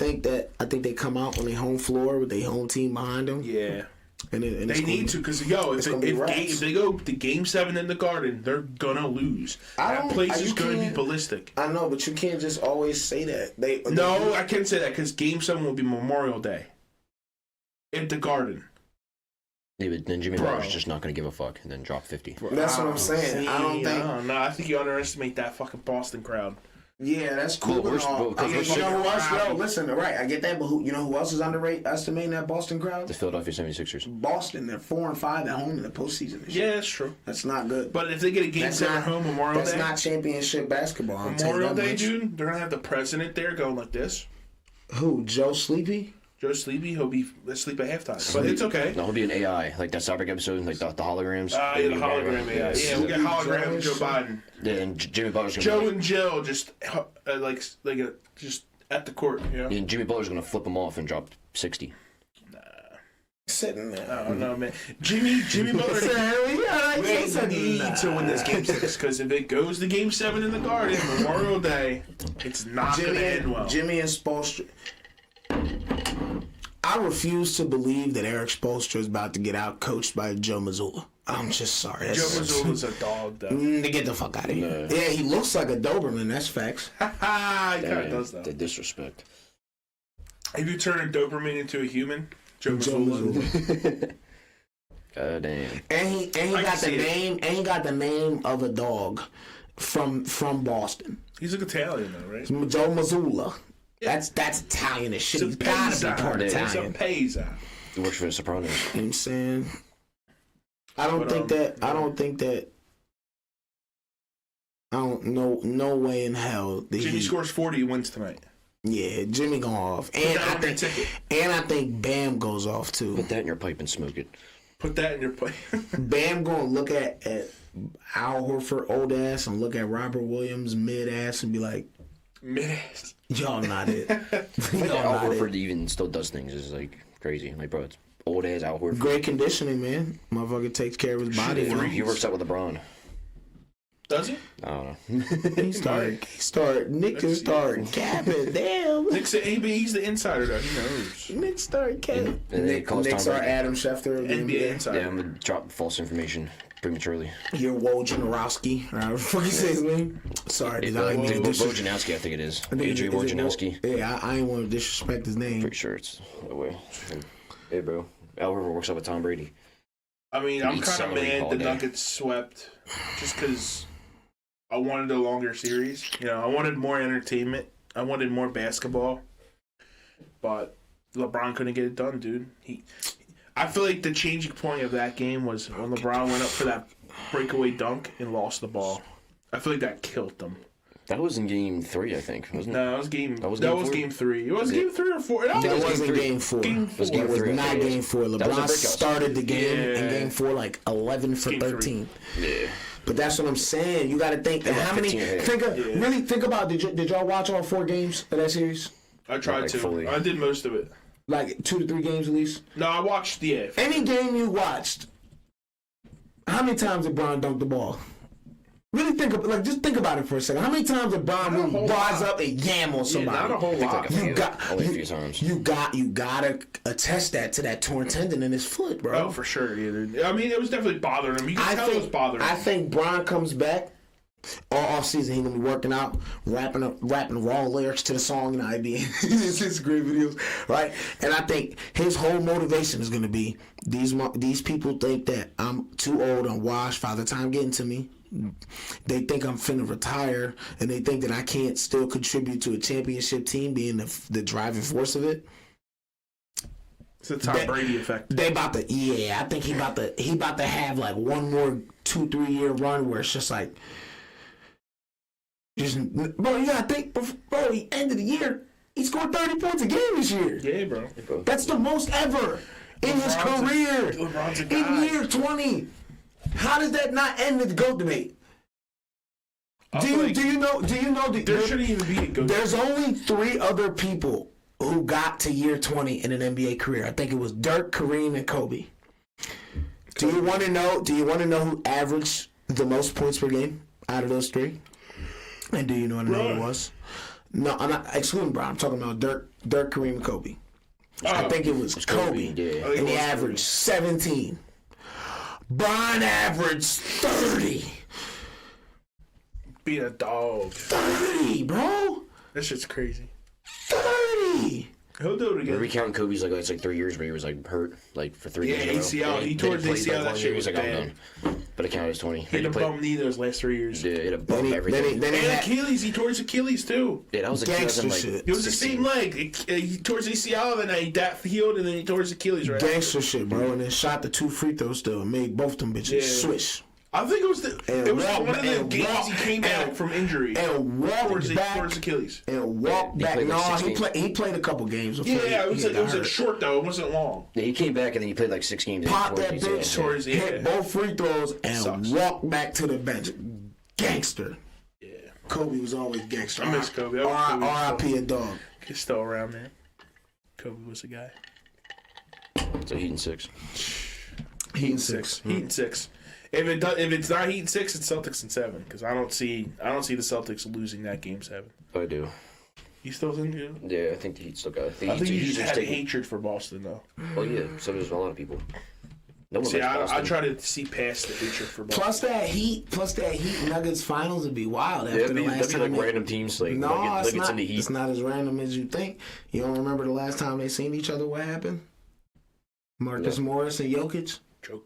think they come out on their home floor with their home team behind them. Yeah. And They need to, because if they go to Game 7 in the Garden, they're gonna lose. That place is gonna be ballistic. I know, but you can't just always say that. No, I can't say that because Game 7 will be Memorial Day at the Garden. Yeah, but then Jimmy Butler's just not going to give a fuck and then drop 50. That's what I'm saying. I don't think. No, I think you underestimate that fucking Boston crowd. Yeah, that's cool. Listen, right, I get that, but who else is estimating that Boston crowd? The Philadelphia 76ers. Boston, they're 4-5 at home in the postseason this year. Yeah, that's true. That's not good. But if they get a Game 7 at home Memorial Day, that's not championship basketball. Memorial Day, dude, they're gonna have the president there going like this. Who? Joe Sleepy? Joe Sleepy, he'll be asleep at halftime, but it's okay. No, he'll be an AI, like that Star Trek episode, like the holograms. Yeah, the hologram AI. Yeah, we'll get hologram of Joe Biden. Yeah, and Jimmy Butler's gonna Joe and Jill just just at the court. You know? And Jimmy Butler's gonna flip him off and drop 60. Sitting there. I don't know, man. Jimmy Butler need to win this Game 6 because if it goes to Game 7 in the Garden Memorial Day, it's not going to end well. Jimmy and Spoelstra. I refuse to believe that Eric Spoelstra is about to get out coached by Joe Mazzulla. I'm just sorry. Joe Mazzulla's a dog, though. Get the fuck out of here. Yeah, he looks like a Doberman. That's facts. He kind of does, though. The disrespect. If you turn a Doberman into a human, Joe Mazzulla. God damn. And he got the name of a dog from Boston. He's like Italian, though, right? Joe Mazzulla. That's Italian as shit. He's gotta be part Italian. He's a He works for the Sopranos. You know what I'm saying? I don't think that. No way in hell. Jimmy scores 40, he wins tonight. Yeah, Jimmy going off, and I think Bam goes off too. Put that in your pipe and smoke it. Put that in your pipe. Bam gonna look at Al Horford old ass and look at Robert Williams mid ass and be like, mid ass. Y'all not it. Al Horford even still does things is like crazy. Like, bro, it's old ass Al Horford. Great conditioning, man. Motherfucker takes care of his body. He works out with LeBron. Does he? I don't know. Nick just started capping. Damn. Nick said, he's the insider, though. He knows. Nick started capping. Nick's our Adam Schefter of the NBA insider. Yeah, I'm going to drop false information prematurely. You're Wojnarowski, or however the fuck you say his name. Sorry, did I mean Wojnarowski, I think it is. Adrian Wojnarowski. Yeah, I ain't want to disrespect his name. Pretty sure it's that way. Hey, bro. Al Horford works out with Tom Brady. I mean, I'm kind of mad the Nuggets swept just because I wanted a longer series. You know, I wanted more entertainment. I wanted more basketball. But LeBron couldn't get it done, dude. I feel like the changing point of that game was when LeBron went up for that breakaway dunk and lost the ball. I feel like that killed them. That was in game 3, I think, wasn't it? No, that was game 3. It was game 3 or 4. That wasn't game 4. Game 4. It was not game 4. LeBron started the game in game 4 like 11 for 13. Yeah. But that's what I'm saying. You got to think. How many? Really think about. Did y'all watch all 4 games of that series? I tried to. Fully. I did most of it. Like 2 to 3 games at least. No, I watched. Yeah. Any game you watched, how many times did Bron dunk the ball? Really just think about it for a second. How many times did Bron really rise up and yam on somebody? Yeah, not a whole lot. Only a few times. You gotta attest that to that torn tendon in his foot, bro. Oh, for sure. Yeah, I mean, it was definitely bothering him. You can tell it was bothering him. I think Bron comes back all off season. He's gonna be working out, rapping raw lyrics to the song, and it's great videos, right? And I think his whole motivation is gonna be these people think that I'm too old and washed by the time getting to me. They think I'm finna retire, and they think that I can't still contribute to a championship team, being the driving force of it. It's the Tom Brady effect. They about to, I think he about to have like one more 2-3 year run where it's just like, bro, you gotta think, bro. The end of the year, he scored 30 points a game this year. Yeah, bro. That's the most ever in his career. LeBron's a guy. In year 20. How does that not end the GOAT debate? Do you know? There shouldn't even be a GOAT. There's only 3 other people who got to year 20 in an NBA career. I think it was Dirk, Kareem, and Kobe. Do you want to know who averaged the most points per game out of those 3? And do you know who it was? No, I'm not excluding Bron. I'm talking about Dirk, Kareem, and Kobe. I think it was Kobe, and he averaged 17. Bron averaged 30. Beat a dog. 30, bro. That shit's crazy. 30. He'll do it again. Are we counting Kobe's like 3 years where he was like hurt like for 3 years? Yeah, ACL. He tore his ACL. That shit was bad. But it counted as 20. He had a bum knee those last 3 years. Yeah, he had a bum everything. And Achilles. He tore his Achilles too. Yeah, that was gangster shit. It was the same leg. He tore his ACL, and then that healed, and then he tore his Achilles. Right. Gangster shit, bro. And then shot the 2 free throws still and made both them bitches swish. I think it was one of the games he came back from injury and walked back towards Achilles and walked back. No, he played a couple games. Yeah, it was short though. It wasn't long. Yeah, he came back and then he played like 6 games. Popped that bitch, hit both free throws, and walked back to the bench. Gangster. Yeah. Kobe was always gangster. I miss Kobe. R.I.P. a dog. He's still around, man. Kobe was a guy. So Heat and 6. Heat and 6. If it's not Heat 6, it's Celtics in 7. Because I don't see the Celtics losing that game 7. I do. You still think? Yeah, I think the Heat still got it. I think he just had hatred for Boston, though. Well, yeah, so does a lot of people. No one See, likes Boston. I try to see past the hatred for Boston. Plus that Heat Nuggets finals would be wild after the last that'd be time. like random teams, like No, Nuggets it's not. and the Heat. It's not as random as you think. You don't remember the last time they seen each other? What happened? Marcus Morris and Jokic.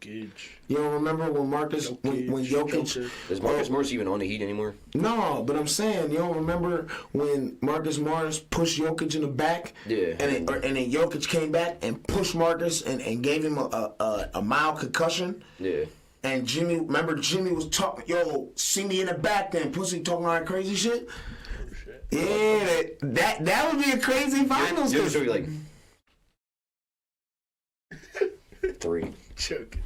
You don't remember when Jokic? Is Marcus Morris even on the Heat anymore? No, but I'm saying you don't remember when Marcus Morris pushed Jokic in the back? Yeah. And then Jokic came back and pushed Marcus and gave him a mild concussion. Yeah. And Jimmy was talking, yo, see me in the back then, pussy talking all that crazy shit. Yeah, that would be a crazy finals. Jokic would be like 3. Jokic.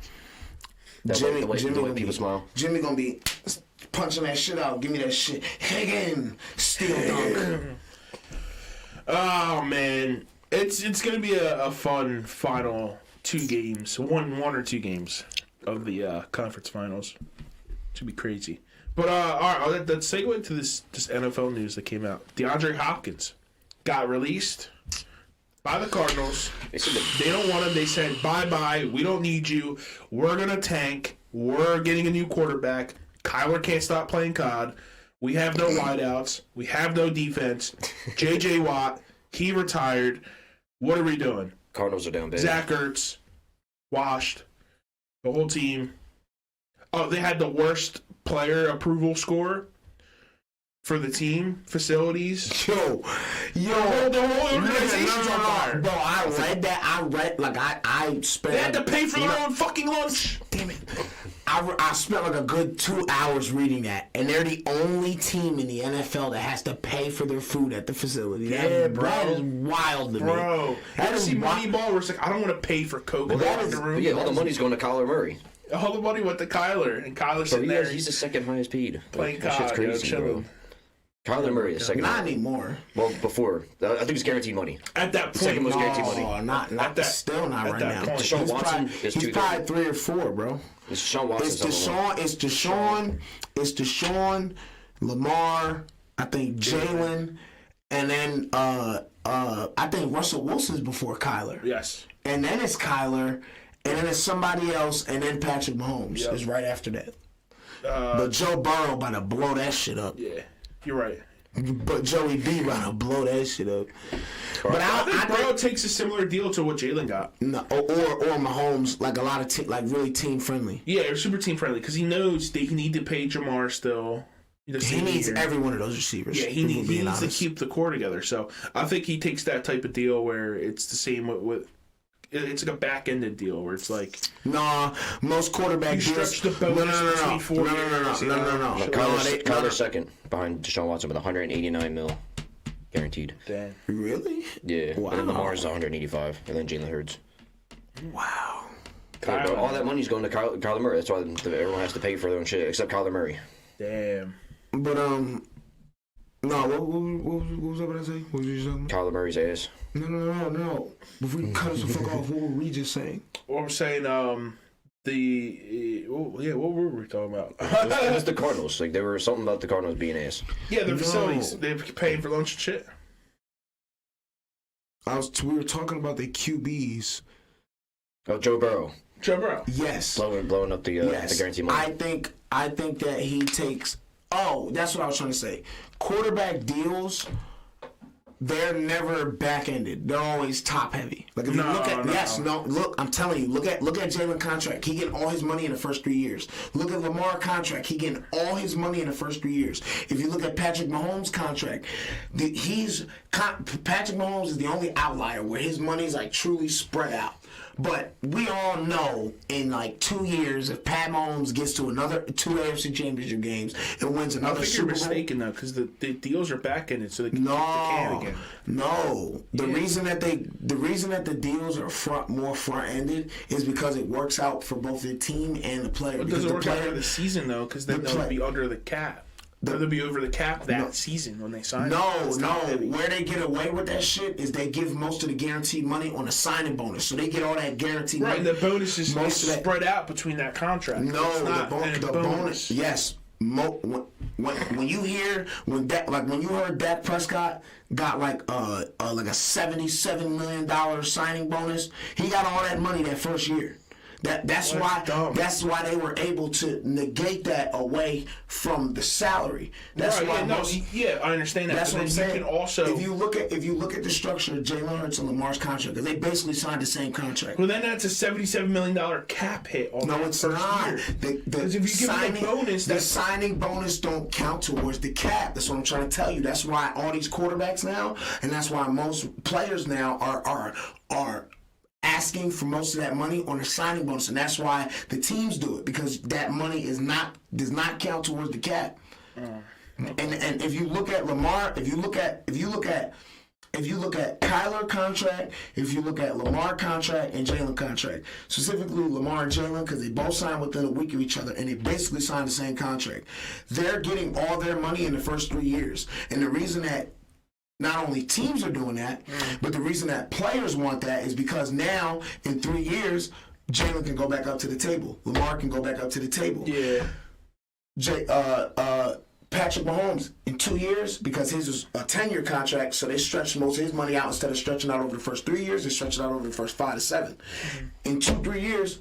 Jimmy, the way people smile. Jimmy gonna be punching that shit out. Give me that shit. Hagen, steal dunk. Oh man, it's gonna be a fun final 2 games, one or 2 games of the conference finals. Should be crazy. But all right, let's segue to this NFL news that came out. DeAndre Hopkins got released by the Cardinals. They don't want him. They said, bye-bye. We don't need you. We're going to tank. We're getting a new quarterback. Kyler can't stop playing COD. We have no wideouts. We have no defense. J.J. Watt, he retired. What are we doing? Cardinals are down bad. Zach Ertz, washed. The whole team. Oh, they had the worst player approval score for the team, facilities. Yo, the whole organization's on fire. Bro, I spent. They had to pay for their own fucking lunch. Damn it. I spent like a good 2 hours reading that, and they're the only team in the NFL that has to pay for their food at the facility. Yeah, bro. That is wild to me. Bro, That is see Moneyball where it's like, I don't want to pay for Coke in the room. Yeah, all the money's going to Kyler Murray. All the money went to Kyler, and Kyler's sitting there. He's the second highest paid. Playing that shit's COD, crazy, bro. Kyler Murray is second. Not anymore. Well, before. I think it's guaranteed money. At that point. Second most guaranteed money. Oh, not that, still not right now. Point. Deshaun Watson is he's probably 3 or 4, bro. It's Deshaun Watson. It's Deshaun, Lamar, I think Jalen, and then I think Russell Wilson's before Kyler. Yes. And then it's Kyler, and then it's somebody else, and then Patrick Mahomes is right after that. But Joe Burrow about to blow that shit up. Yeah, you're right. But Joey B about to blow that shit up. But I think Burrow takes a similar deal to what Jalen got. No, or Mahomes, like a lot of really team friendly. Yeah, or super team friendly because he knows they need to pay Jamar still. He needs every one of those receivers. Yeah, he needs to keep the core together. So I think he takes that type of deal where it's the same with it's like a back-ended deal where it's like most quarterback deals. Stretch the bonus between 4 years. No. Kyler's second behind Deshaun Watson with $189 million guaranteed. Damn. Really? Yeah. Wow. And then Lamar's $185, and then Jalen Hurts. Wow. Yeah, bro, all that money's going to Kyler Murray. That's why everyone has to pay for their own shit except Kyler Murray. Damn. But no. What was I about to say? What was you saying? Kyler Murray's ass. No. Before you cut us the fuck off, what were we just saying? What we're saying, what were we talking about? It was the Cardinals. Like, there was something about the Cardinals being ass. Yeah, their facilities. They're paying for lunch and shit. We were talking about the QBs. Oh, Joe Burrow. Yes. Blowing up the guarantee money. I think that he takes. Oh, that's what I was trying to say. Quarterback deals, they're never back-ended. They're always top-heavy. Like if you look at look, I'm telling you, look at Jalen contract. He getting all his money in the first 3 years. Look at Lamar contract. He getting all his money in the first 3 years. If you look at Patrick Mahomes contract, Patrick Mahomes is the only outlier where his money is like truly spread out. But we all know in like 2 years, if Pat Mahomes gets to another 2 AFC Championship games and wins another Super Bowl. I think you're mistaken though, because the deals are back in it, so they can kick the can again. No, the reason that the deals are more front ended is because it works out for both the team and the player. But does it work out for the season though? Because then they'll be under the cap. They'll be over the cap that season when they sign. No. Where they get away with that shit is they give most of the guaranteed money on a signing bonus, so they get all that guaranteed money. Right, the bonus is spread out between that contract. No, the bonus. Yes, when when you hear when you heard Dak Prescott got like a $77 million signing bonus, he got all that money that first year. That's why they were able to negate that away from the salary. That's why I understand that. That's what I'm saying. You can also, if you look at the structure of Jalen Hurts and Lamar's contract, because they basically signed the same contract. Well, then that's a $77 million cap hit. No, it's not. Because if you give them a bonus, the signing bonus don't count towards the cap. That's what I'm trying to tell you. That's why all these quarterbacks now, and that's why most players now are asking for most of that money on the signing bonus, and that's why the teams do it, because that money does not count towards the cap. And if you look at Lamar, if you look at Kyler contract, if you look at Lamar contract and Jalen contract, specifically Lamar and Jalen, because they both signed within a week of each other, and they basically signed the same contract. They're getting all their money in the first 3 years, and the reason that not only teams are doing that, but the reason that players want that is because now, in 3 years, Jalen can go back up to the table. Lamar can go back up to the table. Yeah. Patrick Mahomes, in 2 years, because his was a 10-year contract, so they stretched most of his money out. Instead of stretching out over the first 3 years, they stretched it out over the first 5 to 7. In 2-3 years,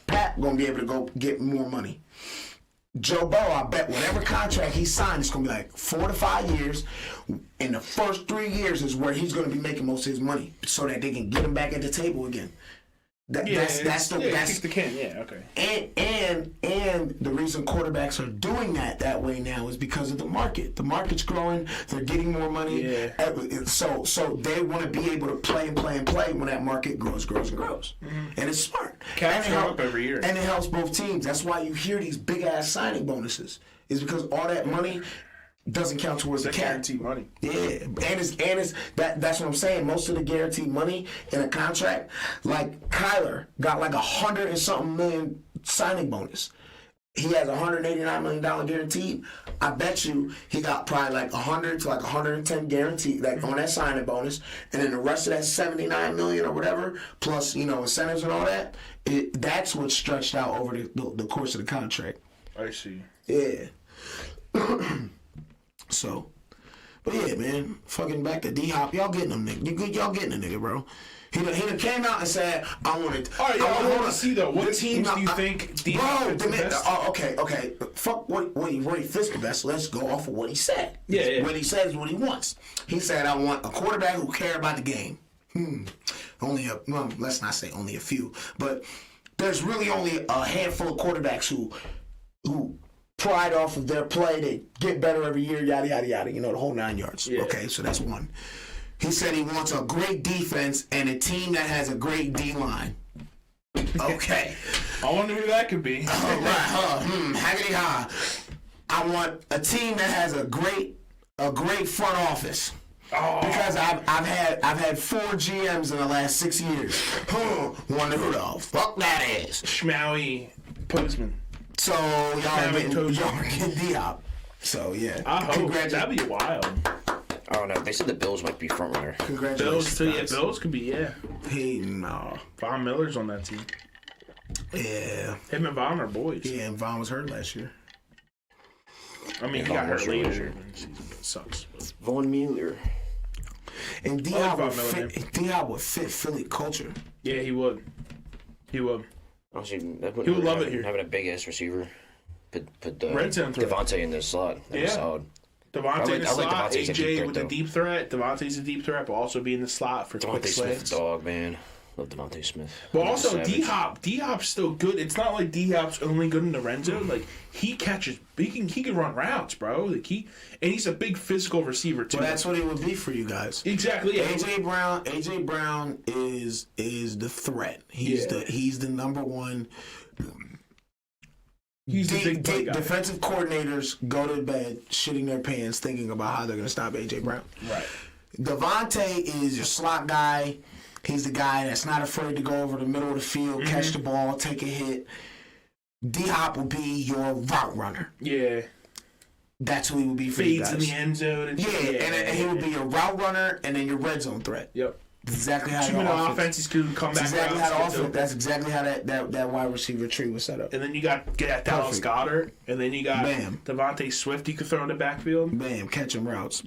Pat going to be able to go get more money. Joe Burrow, I bet whatever contract he signed, it's going to be like 4 to 5 years. In the first 3 years is where he's going to be making most of his money, so that they can get him back at the table again. That's the can. Yeah, okay. And the reason quarterbacks are doing that way now is because of the market. The market's growing. They're getting more money. Yeah. So they want to be able to play when that market grows. And it's smart. Caps go up every year. And it helps both teams. That's why you hear these big ass signing bonuses. Is because all that money doesn't count towards the cap. Guaranteed money. Yeah, and it's that's what I'm saying. Most of the guaranteed money in a contract, like Kyler got like $100 and something million signing bonus. He has $189 million guaranteed. I bet you he got probably like 100 to like 110 guaranteed, like on that signing bonus, and then the rest of that 79 million or whatever, plus incentives and all that. That's what's stretched out over the course of the contract. I see. Yeah. So, but yeah, man, fucking back to D-Hop. Y'all getting them, nigga. Y'all getting a nigga, bro. He done came out and said, I wanted... All right, I want to see, though. What teams do you think D-Hop is the best? Okay. Fuck what he fits the best. Let's go off of what he said. Yeah. What he says is what he wants. He said, I want a quarterback who care about the game. Let's not say only a few. But there's really only a handful of quarterbacks who pride off of their play. They get better every year, yada, yada, yada. The whole 9 yards. Yeah. Okay, so that's one. He said he wants a great defense and a team that has a great D-line. Okay. I wonder who that could be. Haggity ha. I want a team that has a great front office. Oh. Because I've had 4 GMs in the last 6 years. Wonder who the fuck that is. Schmaui Postman. So y'all getting D-Hop. So yeah. I hope. That'd be wild. I don't know. They said the Bills might be front runner. Congratulations. Bills could be, yeah. Hey, no. Von Miller's on that team. Yeah. Him and Von are boys. Yeah, and Von was hurt last year. I mean, he got hurt later. It sucks. Von Miller. And D-Hop would fit Philly culture. Yeah, he would. Honestly, he would love it here. Having a big ass receiver. Put Red Zone threat. Devontae in the slot. That'd be solid. Devontae in the slot, Devontae's AJ with the deep threat. Devontae's a deep threat, but also be in the slot for quick Devontae slants. Smith, dog, man. Love Devontae Smith. But also D-Hop's still good. It's not like D-Hop's only good in the red zone. Like he catches, he can run routes, bro. Like he's a big physical receiver too. Well, that's what he would be for you guys. Exactly. Yeah. AJ Brown is the threat. He's the number one. He's the big play guy. Defensive coordinators go to bed shitting their pants thinking about how they're going to stop AJ Brown. Right. Devontae is your slot guy. He's the guy that's not afraid to go over the middle of the field, catch the ball, take a hit. D-Hop will be your route runner. Yeah. That's who he would be for you guys. Fades in the end zone. And he would be your route runner and then your red zone threat. Yep. exactly how 2 minute offense. He's going to come back. Exactly how the offense. That's exactly how that wide receiver tree was set up. And then you got Dallas Goedert, and then you got Devontae Swift. You could throw in the backfield. Bam, catching routes.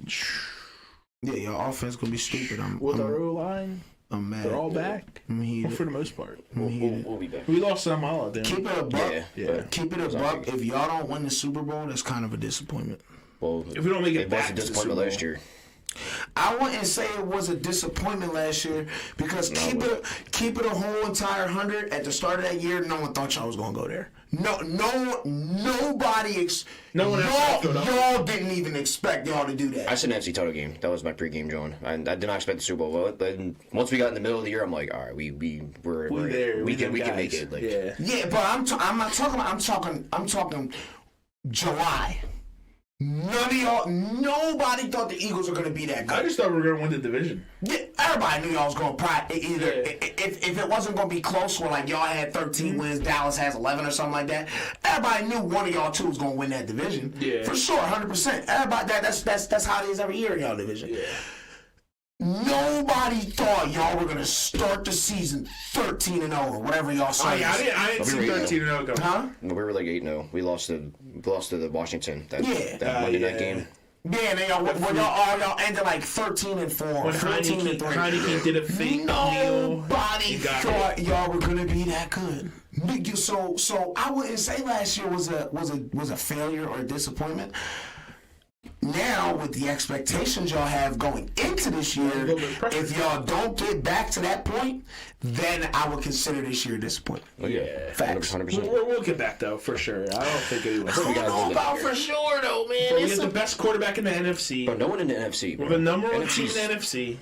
Yeah, your offense gonna be stupid. With our O-line, I'm mad. They're all back. Well, for the most part. We'll be back. We lost Samala. Keep it a buck. Yeah. Keep it a buck. If y'all don't win the Super Bowl, that's kind of a disappointment. Well, if we don't make it back to the Super Bowl last year. I wouldn't say it was a disappointment last year because keep it a whole entire 100 at the start of that year. No one thought y'all was gonna go there. Nobody. Y'all didn't even expect y'all to do that. I said an NFC title game. That was my pregame, John. I did not expect the Super Bowl. Well, then once we got in the middle of the year, I'm like, all right, we're there. We can make it. Like, yeah, but I'm not talking. I'm talking July. None of y'all, nobody thought the Eagles were going to be that good. I just thought we were going to win the division. Yeah, everybody knew y'all was going to if it wasn't going to be close where like y'all had 13 wins, Dallas has 11 or something like that, everybody knew one of y'all two was going to win that division. Yeah. For sure, 100%. Everybody, that's how it is every year in y'all division. Yeah. Nobody thought y'all were going to start the season 13-0 or whatever y'all said. I didn't see 13-0 go. Huh? We were like 8-0. We lost to the Washington. That Monday night game. Yeah, and y'all ended like 13-4, when 14-3. Heineke did a fake Nobody thought y'all were gonna be that good. So I wouldn't say last year was a failure or a disappointment. Now, with the expectations y'all have going into this year, if y'all don't get back to that point, then I would consider this year a disappointment. Oh, yeah. Facts. 100%. We'll get back, though, for sure. I don't think anyone. I don't know about for sure, though, man. We get the best quarterback in the NFC. But no one in the NFC. We're the number one team in the NFC.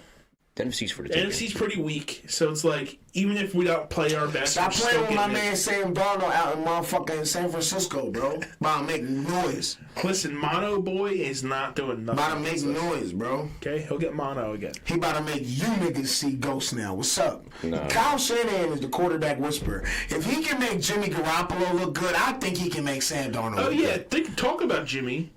The NFC's for the taking. NFC's pretty weak, so it's like, even if we don't play our best, stop playing with my man Sam Darnold out in motherfucking San Francisco, bro. About to make noise. Listen, Mono Boy is not doing nothing. About to make noise, bro. Okay, he'll get mono again. He about to make you niggas see ghosts now. What's up? No. Kyle Shanahan is the quarterback whisperer. If he can make Jimmy Garoppolo look good, I think he can make Sam Darnold look good. Talk about Jimmy.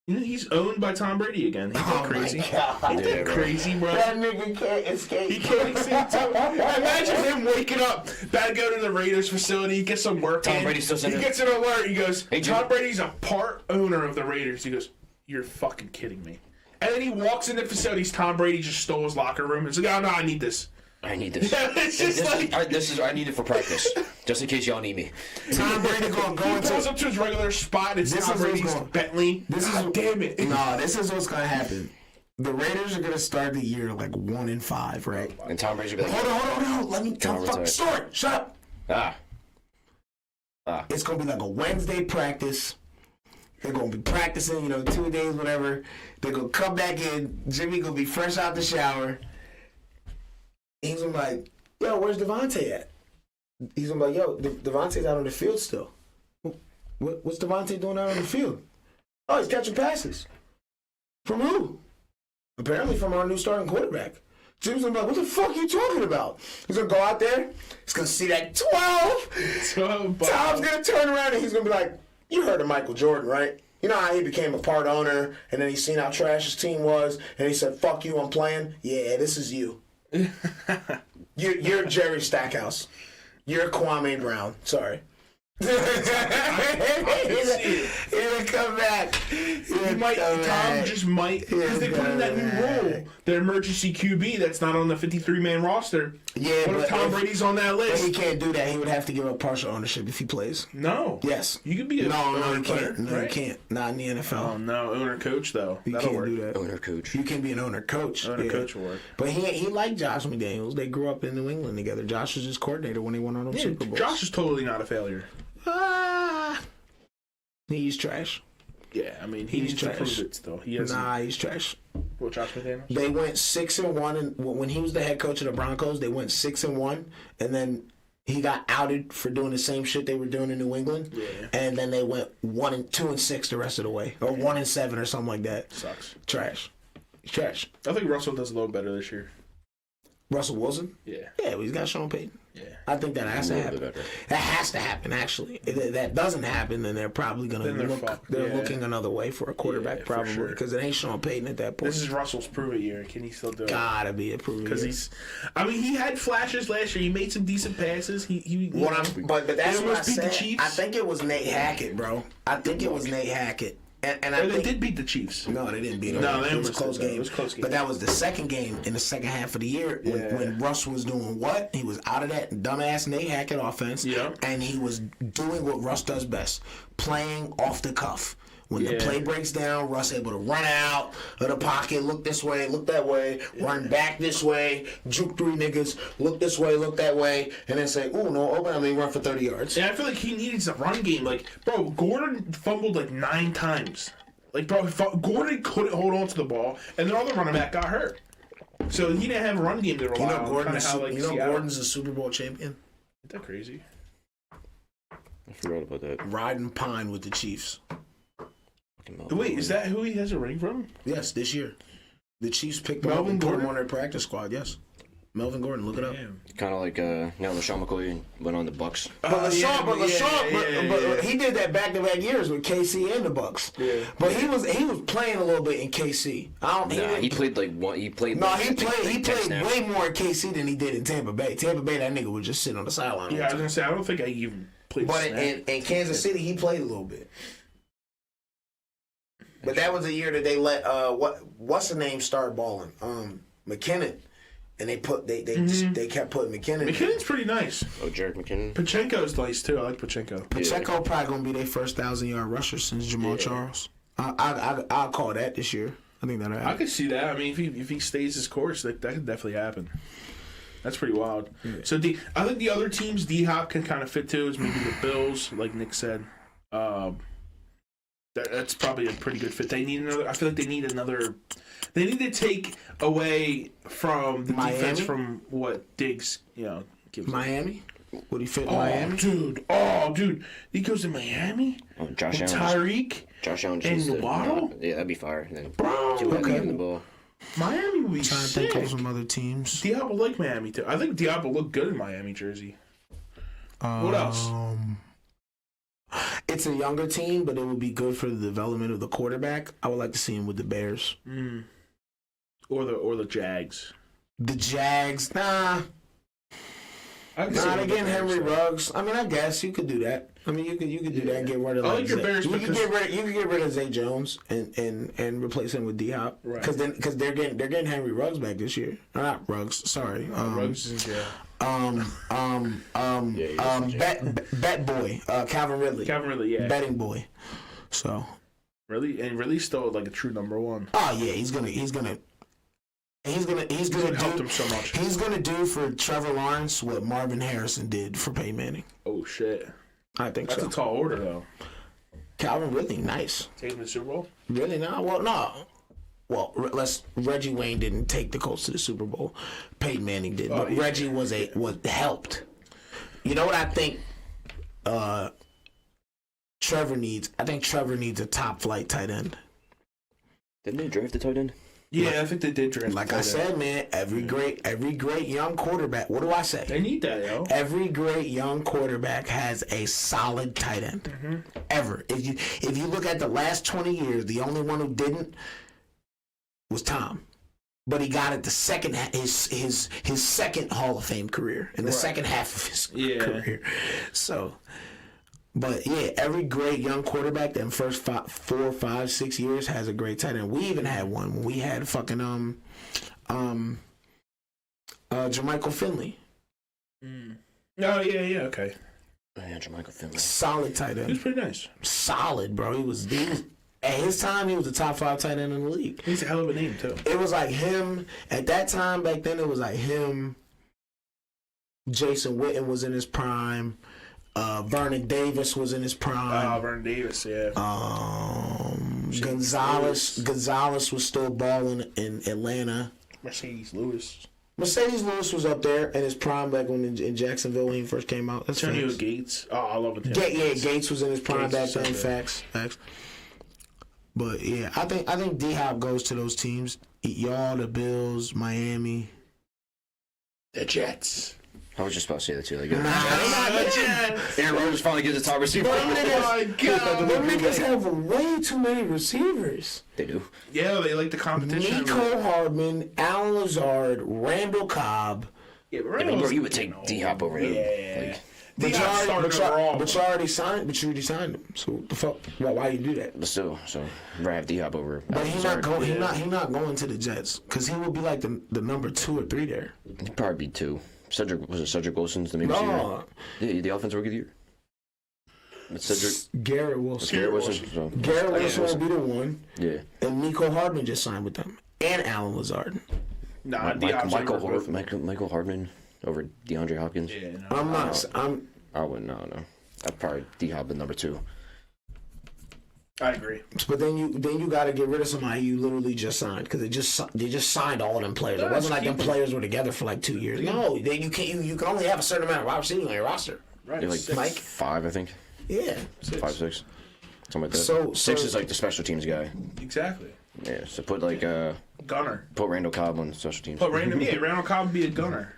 You know, he's owned by Tom Brady again. He's that crazy. He's that crazy, bro. That nigga can't escape. He can't escape, too. Imagine him waking up, about to go to the Raiders facility, he gets some work Tom Brady still he gets an alert. He goes, hey, Tom Brady's a part owner of the Raiders. He goes, you're fucking kidding me. And then he walks in the facilities. Tom Brady just stole his locker room. It's like, oh, no, I need this. I need this. Yeah, it's just I need it for practice, just in case y'all need me. Tom Brady gonna go into. He goes up to his regular spot. It's Tom Brady's Bentley. Damn it. No, this is what's gonna happen. The Raiders are gonna start the year like 1-5, right? And Tom Brady's gonna be like, hold on. Let me tell the fucking story. Shut up. It's gonna be like a Wednesday practice. They're gonna be practicing, 2 days, whatever. They're gonna come back in. Jimmy gonna be fresh out the shower. He's gonna be like, yo, where's Devontae at? He's gonna be like, yo, Devontae's out on the field still. What's Devontae doing out on the field? Oh, he's catching passes. From who? Apparently from our new starting quarterback. Jim's gonna be like, what the fuck are you talking about? He's gonna go out there. He's gonna see that 12. Tom's gonna turn around and he's gonna be like, you heard of Michael Jordan, right? You know how he became a part owner and then he seen how trash his team was and he said, fuck you, I'm playing? Yeah, this is you. You're Jerry Stackhouse. You're Kwame Brown. Sorry. He's gonna come back. Tom just might, because they put in that new rule, the emergency QB that's not on the 53-man roster. Yeah, what if Tom Brady's on that list? He can't do that. He would have to give up partial ownership if he plays. No. Yes. You could be a no, he can't. Player, no, right? he can't. Not in the NFL. Oh no, owner coach though. You That'll can't work. do that. Owner coach. You can be an owner coach. Owner coach will work. But he liked Josh McDaniels. They grew up in New England together. Josh was his coordinator when they won on them Super Bowls. Josh is totally not a failure. He's trash. Yeah, I mean he's needs to prove it still. He's trash. What, Josh McDaniels? They went 6-1, and when he was the head coach of the Broncos, they went 6-1, and then he got outed for doing the same shit they were doing in New England. Yeah. And then they went 2-6 the rest of the way, or 1-7 or something like that. Sucks. Trash. He's trash. I think Russell does a little better this year. Russell Wilson? Yeah. Yeah, well, he's got Sean Payton. I think that has to happen. That has to happen, actually. If that doesn't happen, then they're probably going to look. They're looking another way for a quarterback, probably, because it ain't Sean Payton at that point. This is Russell's prove it year. Can he still do it? Gotta be a prove it year. Because he had flashes last year. He made some decent passes. But that's what I said. I think it was Nate Hackett, bro. I think it was Nate Hackett. And I think they did beat the Chiefs. No, they didn't beat them. No, it was a close game. It was a close game. But that was the second game in the second half of the year when Russ was doing what? He was out of that dumbass Nate Hackett offense, and he was doing what Russ does best, playing off the cuff. When the play breaks down, Russ able to run out of the pocket, look this way, look that way, run back this way, juke 3 niggas, look this way, look that way, and then say, ooh, no, open, run for 30 yards. Yeah, I feel like he needs a run game. Like, bro, Gordon fumbled like 9 times. Like, bro, Gordon couldn't hold on to the ball, and the other running back got hurt. So he didn't have a run game to rely on. Gordon's a Super Bowl champion? Isn't that crazy? I forgot about that. Riding pine with the Chiefs. Wait, is that who he has a ring from? Yes, this year. The Chiefs picked him up and put him on their practice squad, yes. Melvin Gordon, look it up. Kind of like, LaShawn McCoy went on the Bucks. But he did that back-to-back years with KC and the Bucks. Yeah. But he was playing a little bit in KC. He played like one. He played. No, he played way more in KC than he did in Tampa Bay. Tampa Bay, that nigga would just sit on the sideline. Yeah, I was gonna say I don't think I even played. But in Kansas City, he played a little bit. But that was a year that they let what's the name start balling? McKinnon. And they kept putting McKinnon. McKinnon's pretty nice. Oh, Jerick McKinnon. Pacheco's nice too. I like Pacheco. Pacheco probably gonna be their first 1,000-yard rusher since Jamal Charles. I'll call that this year. I think that'll happen. I could see that. I mean, if he stays his course, that could definitely happen. That's pretty wild. Yeah. So I think the other teams D-Hop can kind of fit too is maybe the Bills, like Nick said. That's probably a pretty good fit. They need another. I feel like they need another. They need to take away from the defense from what Diggs, gives Miami. Would he fit in Miami? Dude. He goes to Miami? Josh Allen. Tyreek? Josh Allen. And Waddle? Yeah, that'd be fire. Bro, the ball. Miami would be sick. Trying to think of some other teams. Diop will like Miami, too. I think Diop will look good in Miami jersey. What else? It's a younger team, but it would be good for the development of the quarterback. I would like to see him with the Bears. Or the Jags. The Jags, nah. Not again, Henry Ruggs. I mean, I guess you could do that. I mean, you could do that and get rid of. I like your Bears. You could get rid of Zay Jones and replace him with D-Hop. Right. Because they're getting Henry Ruggs back this year. Not Ruggs. Sorry. Ruggs is in jail. Bet boy, Calvin Ridley. Calvin Ridley, yeah. Betting boy. So. Really, and Ridley's still like a true number one. Oh yeah, he's gonna help him so much. He's gonna do for Trevor Lawrence what Marvin Harrison did for Peyton Manning. Oh shit! I think that's a tall order though. Calvin Ridley, nice. Taking the Super Bowl? Really? No. Well, Reggie Wayne didn't take the Colts to the Super Bowl. Peyton Manning did, but Reggie was helped. You know what I think? Trevor needs. I think Trevor needs a top flight tight end. Didn't they draft the tight end? Yeah, I think they did draft. Like I said, man, every great young quarterback. What do I say? They need that, yo. Every great young quarterback has a solid tight end. Mm-hmm. Ever. If you look at the last 20 years, the only one who didn't was Tom, but he got it his second Hall of Fame career in the second half of his career. So. But yeah, every great young quarterback that in first 4, 5, 6 years has a great tight end. We even had one when we had fucking Jermichael Finley. Oh yeah, okay. Yeah, Jermichael Finley. Solid tight end. He was pretty nice. Solid, bro. He was at his time, he was the top 5 tight end in the league. He's a hell of a name too. It was like him at that time. Back then, it was like him. Jason Witten was in his prime. Vernon Davis was in his prime. Vernon Davis, yeah. Gonzalez was still balling in Atlanta. Mercedes Lewis was up there in his prime back when in Jacksonville when he first came out. That's Antonio Gates. Oh, I love it. Gates was in his prime back then. Facts. But yeah, I think D-Hop goes to those teams. Y'all, the Bills, Miami, the Jets. I was just about to say that too. Like, Nah, Aaron Rodgers finally gets a top receiver. Them niggas have way too many receivers. They do. Yeah, they like the competition. Nico Hardman, Alan Lazard, Randall Cobb. Yeah, Yeah, but bro, you would take D-Hop over him. Like, But you already signed him. So the fuck? Why you do that? but still, so I'd have D-Hop over. But he's not going. He's not going to the Jets because he will be like the number 2 or 3 there. He'd probably be 2. Cedric Wilson's the maybe No, the offense rookie of the year. It's Cedric Garrett Wilson. Garrett Wilson. So. Garrett Wilson will be the one. Yeah. And Nico Hardman just signed with them, and Alan Lazard. Nah, Michael Hardman over DeAndre Hopkins. Yeah, no. I'm not. I wouldn't. No. I'd probably D-Hop at number 2. I agree. But then you got to get rid of somebody you literally just signed because they just signed all them players. It wasn't like them players were together for like 2 years. No, you can't. You can only have a certain amount of wide receivers on your roster. Right. They're like 6. 5, I think. Yeah. 5, 6. Something like that. So 6 is like the special teams guy. Exactly. Yeah. So put like Gunner. put Randall Cobb on special teams. Put Randall Cobb would be a gunner.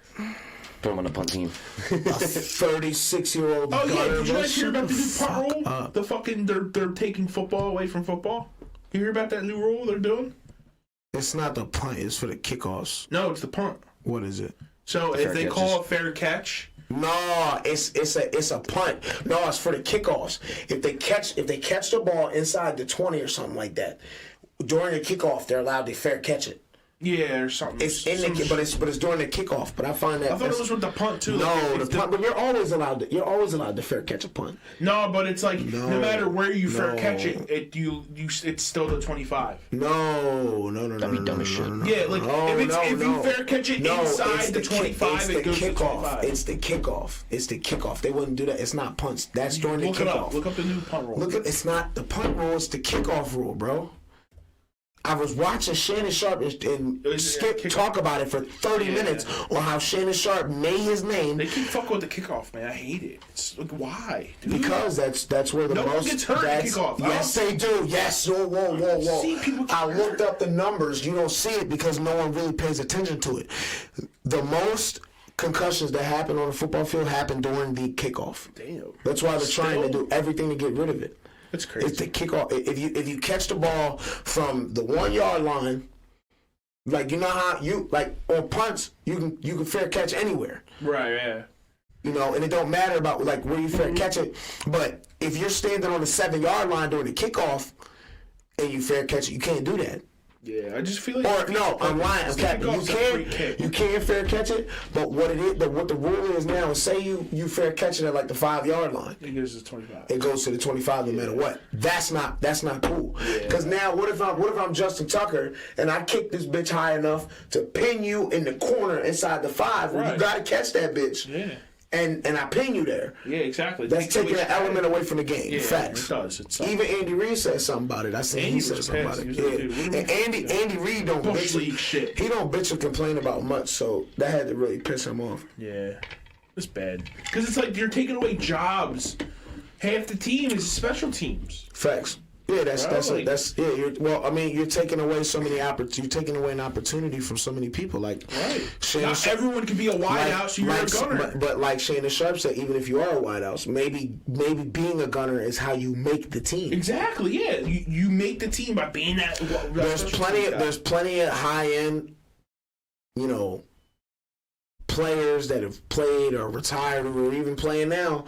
Put him on the punt team. A 36-year-old. Oh yeah, did you guys hear about the new Shut punt rule? up. The fucking they're taking football away from football. You hear about that new rule they're doing? It's not the punt. It's for the kickoffs. No, it's the punt. What is it? So if they call a fair catch, No, it's a punt. No, it's for the kickoffs. If they catch the ball inside the 20 or something like that, during the kickoff, they're allowed to fair catch it. yeah, or something. It's in the but it's during the kickoff. But I find that I thought it was with the punt too. No, like, the punt. But you're always allowed to fair catch a punt. No, but it's like no matter where you fair No. catch it, it's still the 25. No. That'd be dumb as shit. Yeah, like if you fair catch it inside the 25, it goes to 25. It's the kickoff. They wouldn't do that. It's not punts. That's during the kickoff. Look up the new punt rule. It's not the punt rule. It's the kickoff rule, bro. I was watching Shannon Sharp and Skip talk about it for 30 minutes on how Shannon Sharp made his name. They keep fucking with the kickoff, man. I hate it. It's like, why? Dude? Because that's where the no most one gets hurt at kickoff. Yes, they do. Yes. Whoa. See people get I looked hurt. up the numbers. You don't see it because no one really pays attention to it. The most concussions that happen on the football field happen during the kickoff. Damn. That's why they're trying to do everything to get rid of it. That's crazy. It's the kickoff. If you catch the ball from the 1 yard line, like you know how you like on punts, you can fair catch anywhere. Right, yeah. You know, and it don't matter about like where you fair catch it. But if you're standing on the 7 yard line during the kickoff and you fair catch it, you can't do that. Yeah, I just feel like... Or no, I'm lying. You can fair catch it, but what the rule is now is say you fair catch it at like the 5 yard line. It goes to 25. It goes to the 25 no matter what. That's not cool. Because now what if I'm Justin Tucker and I kick this bitch high enough to pin you in the corner inside the 5? Well, Right. you gotta catch that bitch. Yeah. And I pin you there. Yeah, exactly. That's taking an element away from the game. Yeah, Facts. it does. It sucks. Even Andy Reid said something about it. I seen Andy he said was something pissed. about it. He was like, dude, Yeah. what are we And Andy Reid don't Bush bitch. league shit. He don't bitch or complain about much, so that had to really piss him off. Yeah. It's bad. Because it's like you're taking away jobs. Half the team is special teams. Facts. Yeah, you're taking away so many you're taking away an opportunity from so many people. Like, Right. Not everyone can be a wideout, so you're a gunner. But like Shannon Sharp said, even if you are a wideout, maybe being a gunner is how you make the team. Exactly. Yeah. You make the team by being that. There's plenty of high end, players that have played or retired or are even playing now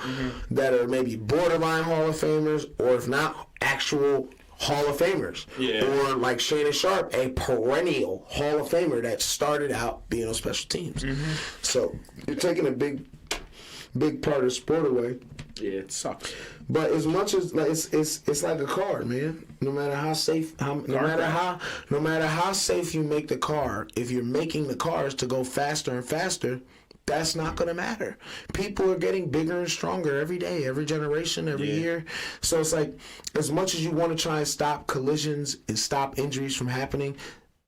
that are maybe borderline Hall of Famers, or if not actual Hall of Famers. Yeah. Or like Shannon Sharp, a perennial Hall of Famer that started out being on special teams. So you're taking a big part of the sport away. Yeah, it sucks. But as much as like it's like a car, man. No matter how safe, no matter how safe you make the car, if you're making the cars to go faster and faster, that's not going to matter. People are getting bigger and stronger every day, every generation, every year. So it's like, as much as you want to try and stop collisions and stop injuries from happening,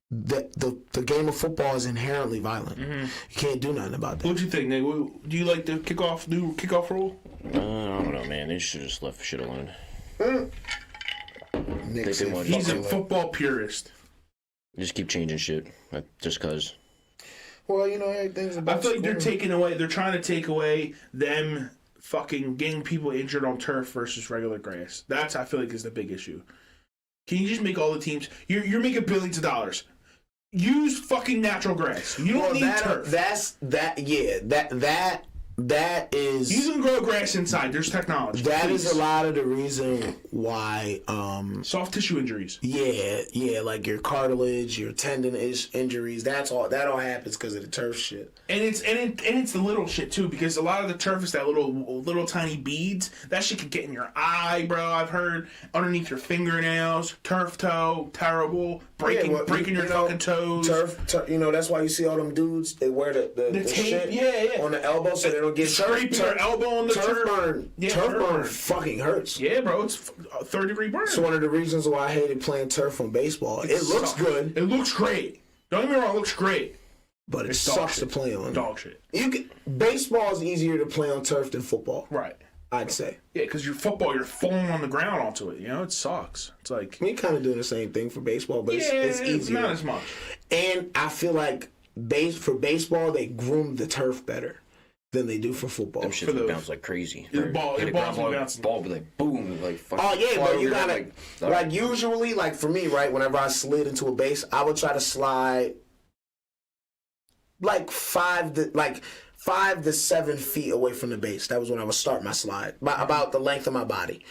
the game of football is inherently violent. You can't do nothing about that. What do you think, Nick? Do you like the new kickoff rule? I don't know, man. They should have just left shit alone. Nick said, He's a football purist. Just keep changing shit, just cause. Well, everything's about I feel like they're scoring. they're trying to take away them fucking getting people injured on turf versus regular grass. That's, I feel like, is the big issue. Can you just make all the teams, you're making billions of dollars. Use fucking natural grass. You don't need turf. That is. You can grow grass inside. There's technology. That is a lot of the reason why. Soft tissue injuries. Yeah, like your cartilage, your tendon injuries. That all happens because of the turf shit. And it's the little shit too, because a lot of the turf is that little tiny beads. That shit could get in your eye, bro. I've heard underneath your fingernails. Turf toe, terrible. Breaking your fucking toes. Turf. That's why you see all them dudes. They wear the tape, shit on the elbow so they don't get scraping your elbow on the turf. Turf burn fucking hurts. Yeah, bro, it's a 3rd-degree burn. It's one of the reasons why I hated playing turf on baseball. It looks good. It looks great. Don't get me wrong, it looks great. But it sucks to play on. Dog shit. Baseball is easier to play on turf than football. Right. I'd say. Yeah, because your football, you're falling on the ground onto it. It sucks. It's like... We kind of doing the same thing for baseball, but it's easier. Not as much. And I feel like for baseball, they groom the turf better than they do for football. Them shits would bounce like crazy. The ball would bounce. Ball would be like boom, like fucking. Oh yeah, but you gotta like usually, like for me, right? Whenever I slid into a base, I would try to slide like 5 to 7 feet away from the base. That was when I would start my slide, about the length of my body.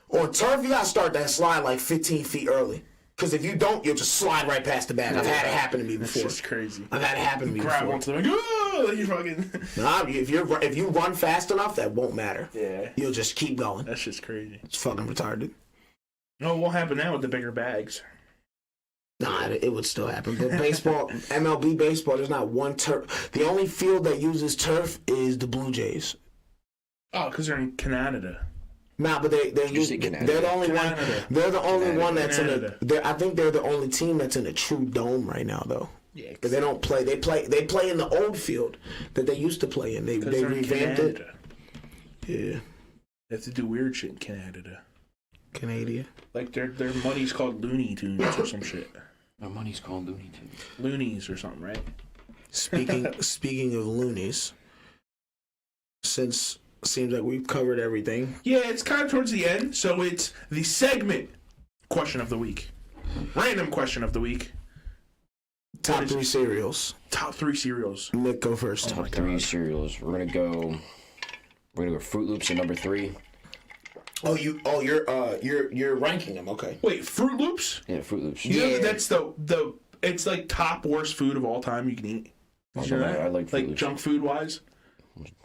On turf, you gotta start that slide like 15 feet early. Because if you don't, you'll just slide right past the bag. I've had it happen to me before. That's just crazy. I've had it happen to me Grab before. onto them, like, oh, you fucking... Nah, if you run fast enough, that won't matter. Yeah. You'll just keep going. That's just crazy. It's fucking retarded. No, what happened now with the bigger bags? Nah, it would still happen. But baseball, MLB baseball, there's not one turf. The only field that uses turf is the Blue Jays. Oh, because they're in Canada. Nah, but they're the only one. They're the only one that's in a. I think they're the only team that's in a true dome right now, though. Yeah, because they don't play. They play in the old field that they used to play in. They revamped it. Yeah. They have to do weird shit in Canada. Canada. Like their money's called Looney Tunes or some shit. Their money's called Looney Tunes. Loonies or something, right? Speaking of loonies, since it seems like we've covered everything. Yeah, it's kind of towards the end, so it's the segment question of the week. Random question of the week. Top 3 cereals. Top 3 cereals. Nick, go first. Top 3 cereals. We're gonna go Fruit Loops at number 3. You're ranking them. Okay. Wait, Fruit Loops? Yeah, Fruit Loops. You know that's the it's like top worst food of all time you can eat. Did you know that? I like Fruit Loops. Junk food wise.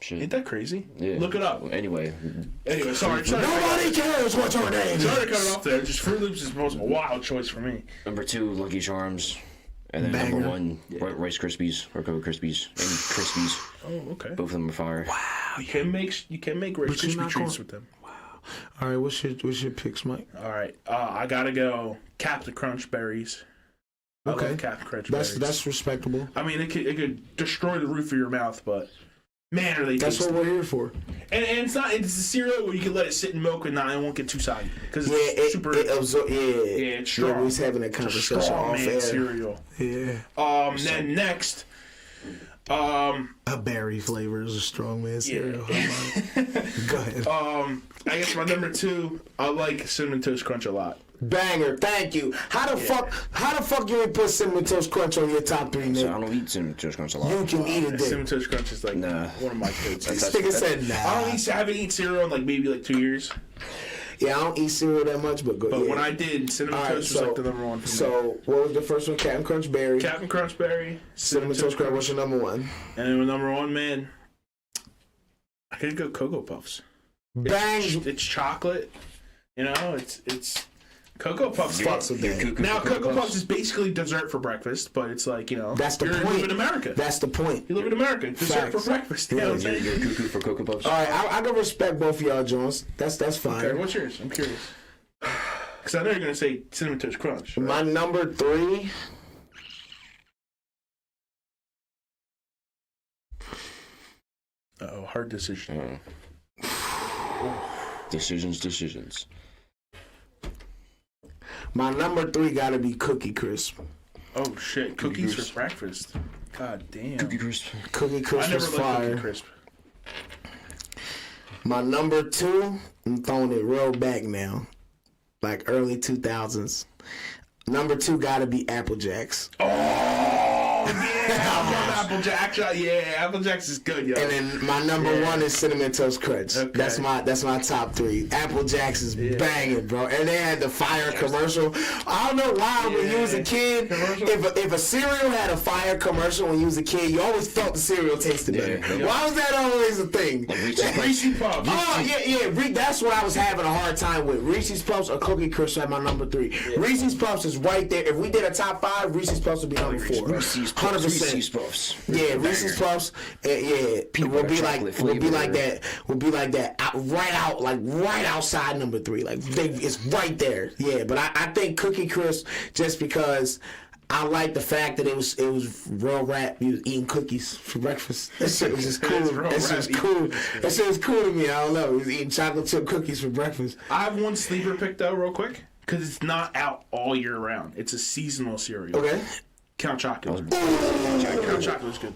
Shit. Ain't that crazy? Yeah. Look it up. Anyway, sorry. Nobody cares what's her name. Sorry to cut it off there. Just Fruit Loops is the most wild choice for me. Number 2, Lucky Charms. And then Banger. number 1, Rice Krispies or Cocoa Krispies and Krispies. Oh, okay. Both of them are fire. Wow, you can make Rice Krispie treats with them. Wow. All right, what's your picks, Mike? All right, I gotta go Captain Crunch berries. Okay. I love Captain Crunch berries. That's respectable. I mean, it could destroy the roof of your mouth, but man, are they tasty. That's what we're here for. And it's a cereal where you can let it sit in milk and it won't get too soggy because it's super. It's strong. Yeah, we was having that conversation off air. Cereal. Yeah. Then next, a berry flavor is a strong man cereal. Yeah. Go ahead. I guess my number 2, I like Cinnamon Toast Crunch a lot. Banger, thank you. How the fuck you would put Cinnamon Toast Crunch on your top 3, Nick? So I don't eat Cinnamon Toast Crunch a lot. You can eat it. Cinnamon Toast Crunch is like one of my favorites. This nigga said nah. I haven't eaten cereal in like maybe 2 years. Yeah, I don't eat cereal that much, but good. But when I did, Cinnamon Toast was like the number 1 for me. So what was the first one? Captain Crunch Berry. Captain Crunch Berry. Cinnamon Toast Crunch. What's your number 1? And then with number 1, man, I gotta go Cocoa Puffs. Bang! It's chocolate. It's Cocoa Puffs. Now Cocoa Puffs is basically dessert for breakfast, but it's like, that's the point. You live in America. That's the point. You live in America. Dessert for breakfast. You know what I'm saying? You're cuckoo for Cocoa Puffs. All right, I can respect both of y'all, Jones. That's fine. Okay, what's yours? I'm curious. Because I know you're gonna say Cinnamon Toast Crunch. Right? My number 3. Hard decision. Decisions. My number 3 gotta be Cookie Crisp. Oh shit, cookies for breakfast. God damn. Cookie Crisp. Cookie Crisp I never was liked fire. Cookie Crisp. My number 2, I'm throwing it real back now, like early 2000s. Number 2 gotta be Apple Jacks. Oh yeah, I love Apple Jacks. Yeah, Apple Jacks is good, yo. And then my number 1 is Cinnamon Toast Crunch. Okay. That's my top 3. Apple Jacks is banging, bro. And they had the fire commercial. I don't know why when you was a kid, if a cereal had a fire commercial when you was a kid, you always thought the cereal tasted better. Yeah. Why was that always a thing? Reese's Puffs. Oh yeah. That's what I was having a hard time with. Reese's Puffs or Cookie Crisp at my number 3. Yeah. Reese's Puffs is right there. If we did a top 5, Reese's Puffs would be number 4. 100%. Reese's Puffs. Yeah, Reese's Puffs. Will be like that. Right outside number 3. Like it's right there. Yeah, but I think Cookie Crisp just because. I like the fact that it was real rap. You was eating cookies for breakfast. That shit was just cool. That shit was cool. That shit was cool to me. I don't know. He was eating chocolate chip cookies for breakfast. I have one sleeper pick though, real quick, because it's not out all year round. It's a seasonal cereal. Okay. Count Chocolate. Count Chocolate's good.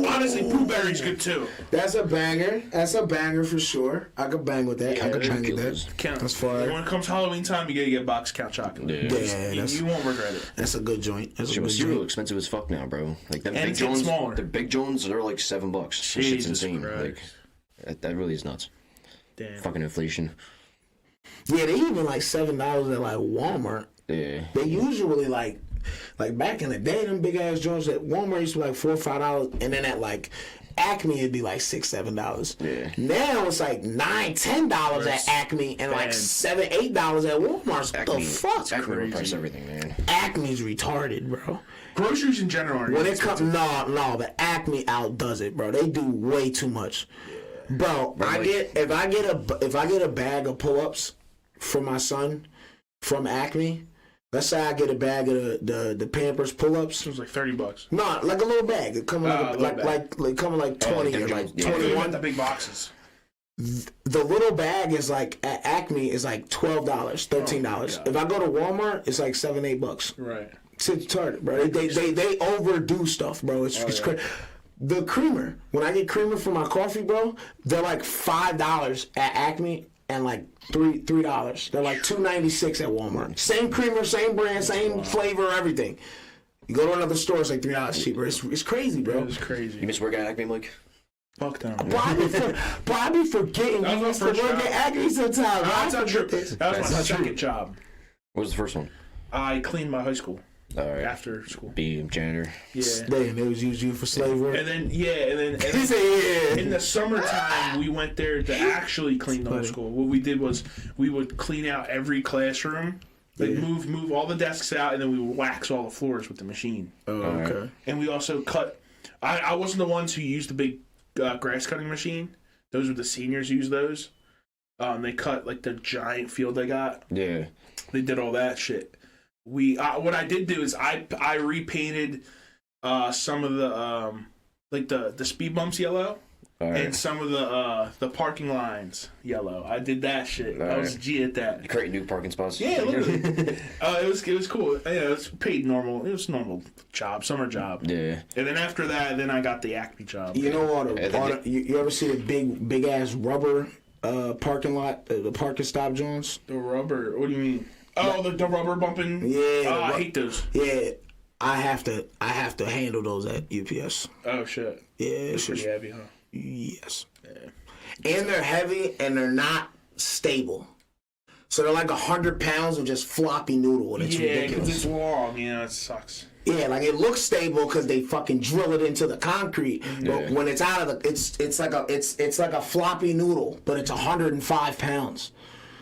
Honestly, Pooh Berry's good too. That's a banger. That's a banger for sure. I could bang with that. Yeah, I could bang with that. Count. That's fire. When it comes Halloween time, you gotta get a box of Count Chocolate. Yeah. You won't regret it. That's a good joint. That's a Cereal good cereal joint. expensive as fuck now, bro. Like them And Big it's getting Jones, smaller. the Big Jones, they're like $7. That shit's Jesus insane. Christ. Like that really is nuts. Damn. Fucking inflation. Yeah, they even like $7 at like Walmart. Yeah. They usually like back in the day, them big ass joints at Walmart used to be like $4 or $5, and then at like Acme it'd be like $6, $7. Yeah. Now it's like $9, $10 at Acme and like $7, $8 at Walmart. What the fuck? Acme overpriced everything, man. Acme's retarded, bro. Groceries in general are When it comes, no, but Acme outdoes it, bro. They do way too much, bro. If I get a bag of pull-ups for my son from Acme. Let's say I get a bag of the Pampers pull-ups. It was like $30. No, like a little bag. It coming coming like 20 or like 21. The big boxes. The little bag is like at Acme is like $12, $13. If I go to Walmart, it's like $7, $8. Right. It's retarded, bro. They overdo stuff, bro. It's crazy. The creamer, when I get creamer for my coffee, bro, they're like $5 at Acme. And like $3. They're like $2.96 at Walmart. Same creamer, same brand, same flavor, everything. You go to another store, it's like $3 cheaper. It's crazy, bro. It's crazy. You miss working at Acme, Mike? Fuck them. Probably forgetting you used to work at Acme sometimes. That's not true. That was my second job. What was the first one? I cleaned my high school. All right. After school. Be janitor. Yeah. Damn, they was using you for slave work. And then in the summertime we went there to actually clean the whole school. What we did was we would clean out every classroom, like move all the desks out, and then we would wax all the floors with the machine. Oh, okay. And we also cut. I wasn't the ones who used the big grass cutting machine. Those were the seniors who used those. They cut like the giant field they got. Yeah. They did all that shit. What I did do is I repainted some of the like the speed bumps yellow, and some of the parking lines yellow. I did that shit. I was a G at that. You create new parking spots. Yeah, literally. It was cool. Yeah, it was paid normal. It was a normal job, summer job. Yeah. And then after that, then I got the Acme job. You know you ever see the big ass rubber parking lot, the parking stop joints? The rubber. What do you mean? Oh, the rubber bumping. Yeah. I hate those. Yeah. I have to handle those at UPS. Oh shit. Yeah, it's pretty heavy, huh? Yes. Yeah. And they're heavy and they're not stable. So they're like 100 pounds of just floppy noodle, and it's ridiculous. Because it's long. It sucks. Yeah, like it looks stable because they fucking drill it into the concrete. But when it's out of the, it's like a floppy noodle, but it's 105 pounds.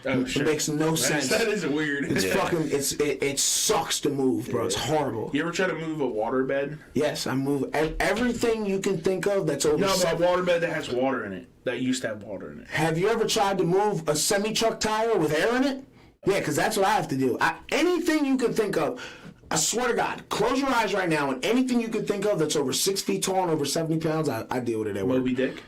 Oh, it makes no sense. That is weird. It's fucking. It sucks to move, bro. It's horrible. You ever try to move a waterbed? Yes, I move everything you can think of that's over. No, but a waterbed that has water in it. That used to have water in it. Have you ever tried to move a semi-truck tire with air in it? Yeah, because that's what I have to do. Anything you can think of. I swear to God, close your eyes right now, and anything you can think of that's over 6 feet tall and over 70 pounds, I deal with it at work. Moby Dick?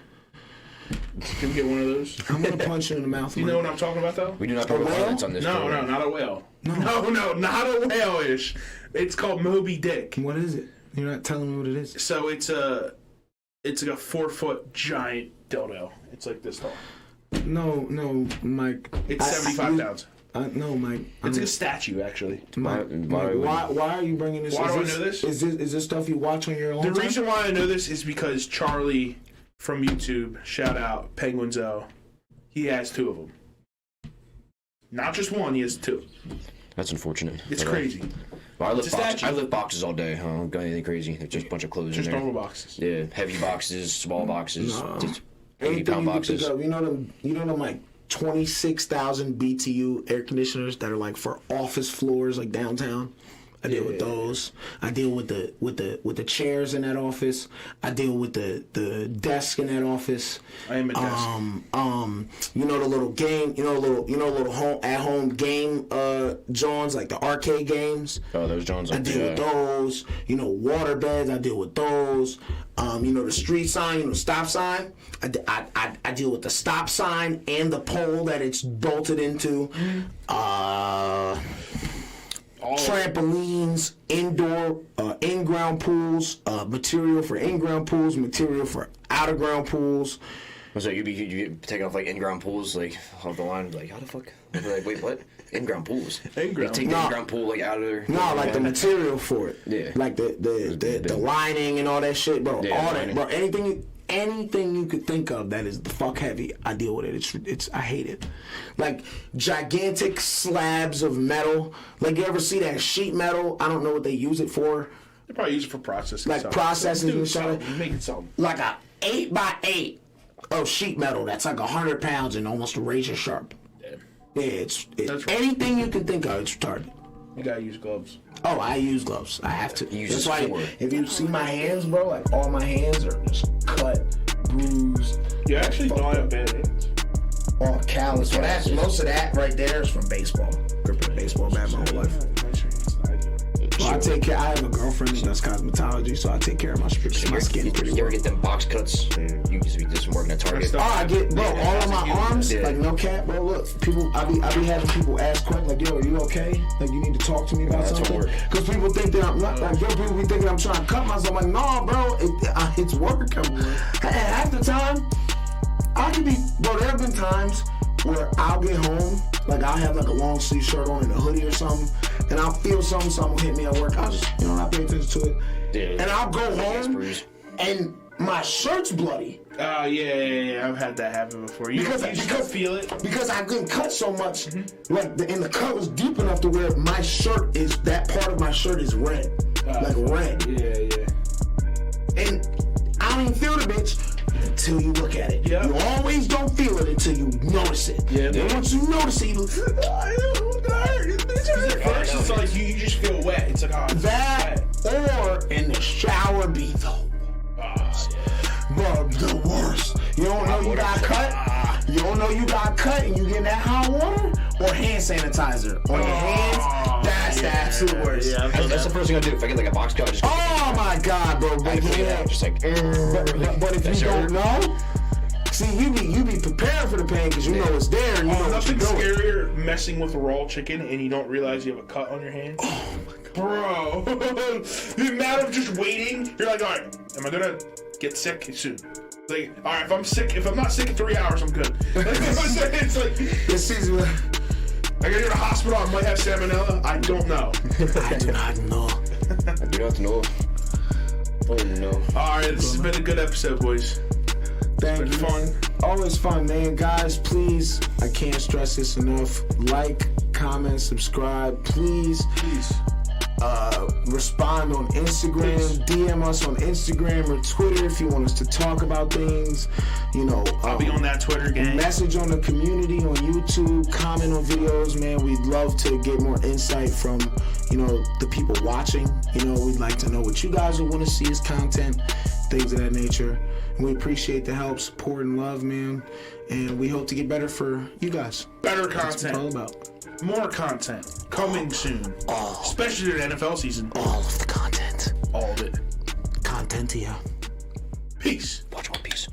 Can we get one of those? I'm going to punch you in the mouth. You know what I'm talking about, though? We do not put violence on this. No, not a whale. No, not a whale-ish. It's called Moby Dick. What is it? You're not telling me what it is. So it's like a 4-foot giant dildo. It's like this tall. No, Mike. It's 75 pounds. No, Mike. It's like a statue, actually. Mike, why are you bringing this? Why do I know this? Is this stuff you watch on your own? The reason why I know this is because Charlie from YouTube, shout out Penguinzo, he has 2 of them. Not just one, he has 2. That's unfortunate. It's crazy. Well, I lift boxes all day. I don't got anything crazy. There's just a bunch of clothes Just in there. normal boxes. Yeah, heavy boxes, small boxes, just 80-pound Anything you boxes. can think of, you know them like 26,000 BTU air conditioners that are like for office floors like downtown. I deal with those. I deal with the chairs in that office. I deal with the desk in that office. I am a desk. You know the little game, little home at home game Johns, like the arcade games. Oh, those Johns. I deal with those. Water beds. I deal with those. The street sign, stop sign. I deal with the stop sign and the pole that it's bolted into. Trampolines, indoor, in-ground pools, material for in-ground pools, material for out-of-ground pools. So you be taking off like in-ground pools like off the line, like how the fuck? Like, wait, what? In-ground pools? In-ground. Take the in-ground pool like out of there. No, like the material for it. Yeah. Like the lining and all that shit, bro. Yeah, all lining. that, bro. Anything you could think of that is the fuck heavy, I deal with it. It's I hate it. Like gigantic slabs of metal. Like you ever see that sheet metal? I don't know what they use it for. They probably use it for processing. Like processing and stuff. Making something. Like a 8x8 of sheet metal that's like 100 pounds and almost razor sharp. Yeah, it's right. Anything you can think of, it's retarded. You gotta use gloves. Oh, I use gloves. I have to. That's why if you see my hands, bro, like all my hands are just cut, bruised. You actually don't have bad hands. All callous. So that's most of that right there is from baseball. Gripping a baseball bat my whole life. Well, I take care. I have a girlfriend that does cosmetology, so I take care of my skin pretty You ever well. get them box cuts? You used to be just working at Target. Oh, I get, bro, all of my arms, Yeah. like no cap, bro. Look, people, I be having people ask questions like, "Yo, are you okay? Like, you need to talk to me about That's something." work. Because people think that I'm not. Like, people be thinking I'm trying to cut myself. I'm like, no, bro, it's work. Half the time, I could be, bro. There have been times where I'll get home, like I'll have like a long sleeve shirt on and a hoodie or something, and I'll feel something will hit me at work. I'll just, not pay attention to it. Yeah. And I'll go home, bruise. and my shirt's bloody. Oh, yeah. I've had that happen before. You just don't feel it. Because I've been cut so much, like, and the cut was deep enough to where my shirt is, that part of my shirt is red. Like red. Yeah. And I don't even feel the bitch until you look at it. Yeah. You always don't feel it until you notice it. Yeah. And once you notice it, you look, At first, it's like you just feel wet. It's like, oh, it's that, wet. or in the shower be the bro, the worst. You don't know you got cut. You don't know you got cut, and you get that hot water or hand sanitizer on your hands. That's the absolute worst. Yeah, That's the first thing I do. If I get like a box cut, I just Oh my god, bro! But, just like. but if you don't know, see, you be prepared for the pain because you know it's there and you know what you're Nothing doing. scarier messing with raw chicken and you don't realize you have a cut on your hand. Oh my god, bro! The amount of just waiting, you're like, all right, am I gonna get sick soon? Like, all right, if I'm not sick in 3 hours, I'm good. It's like, This season, I gotta go to the hospital. I might have salmonella. I don't know. I do not know. I do not know. Oh no. All right, this has been a good episode, boys. Thank Been you. fun. Always fun, man. Guys, please, I can't stress this enough. Like, comment, subscribe. Please. Respond on Instagram. DM us on Instagram or Twitter if you want us to talk about things. I'll be on that Twitter gang. Message on the community on YouTube. Comment on videos, man. We'd love to get more insight from, the people watching. We'd like to know what you guys would want to see as content, things of that nature. And we appreciate the help, support, and love, man. And we hope to get better for you guys. Better That's what it's all content. about. More content coming soon. Especially during NFL season. All of the content. All of it. Contentia. Peace. Watch One Piece.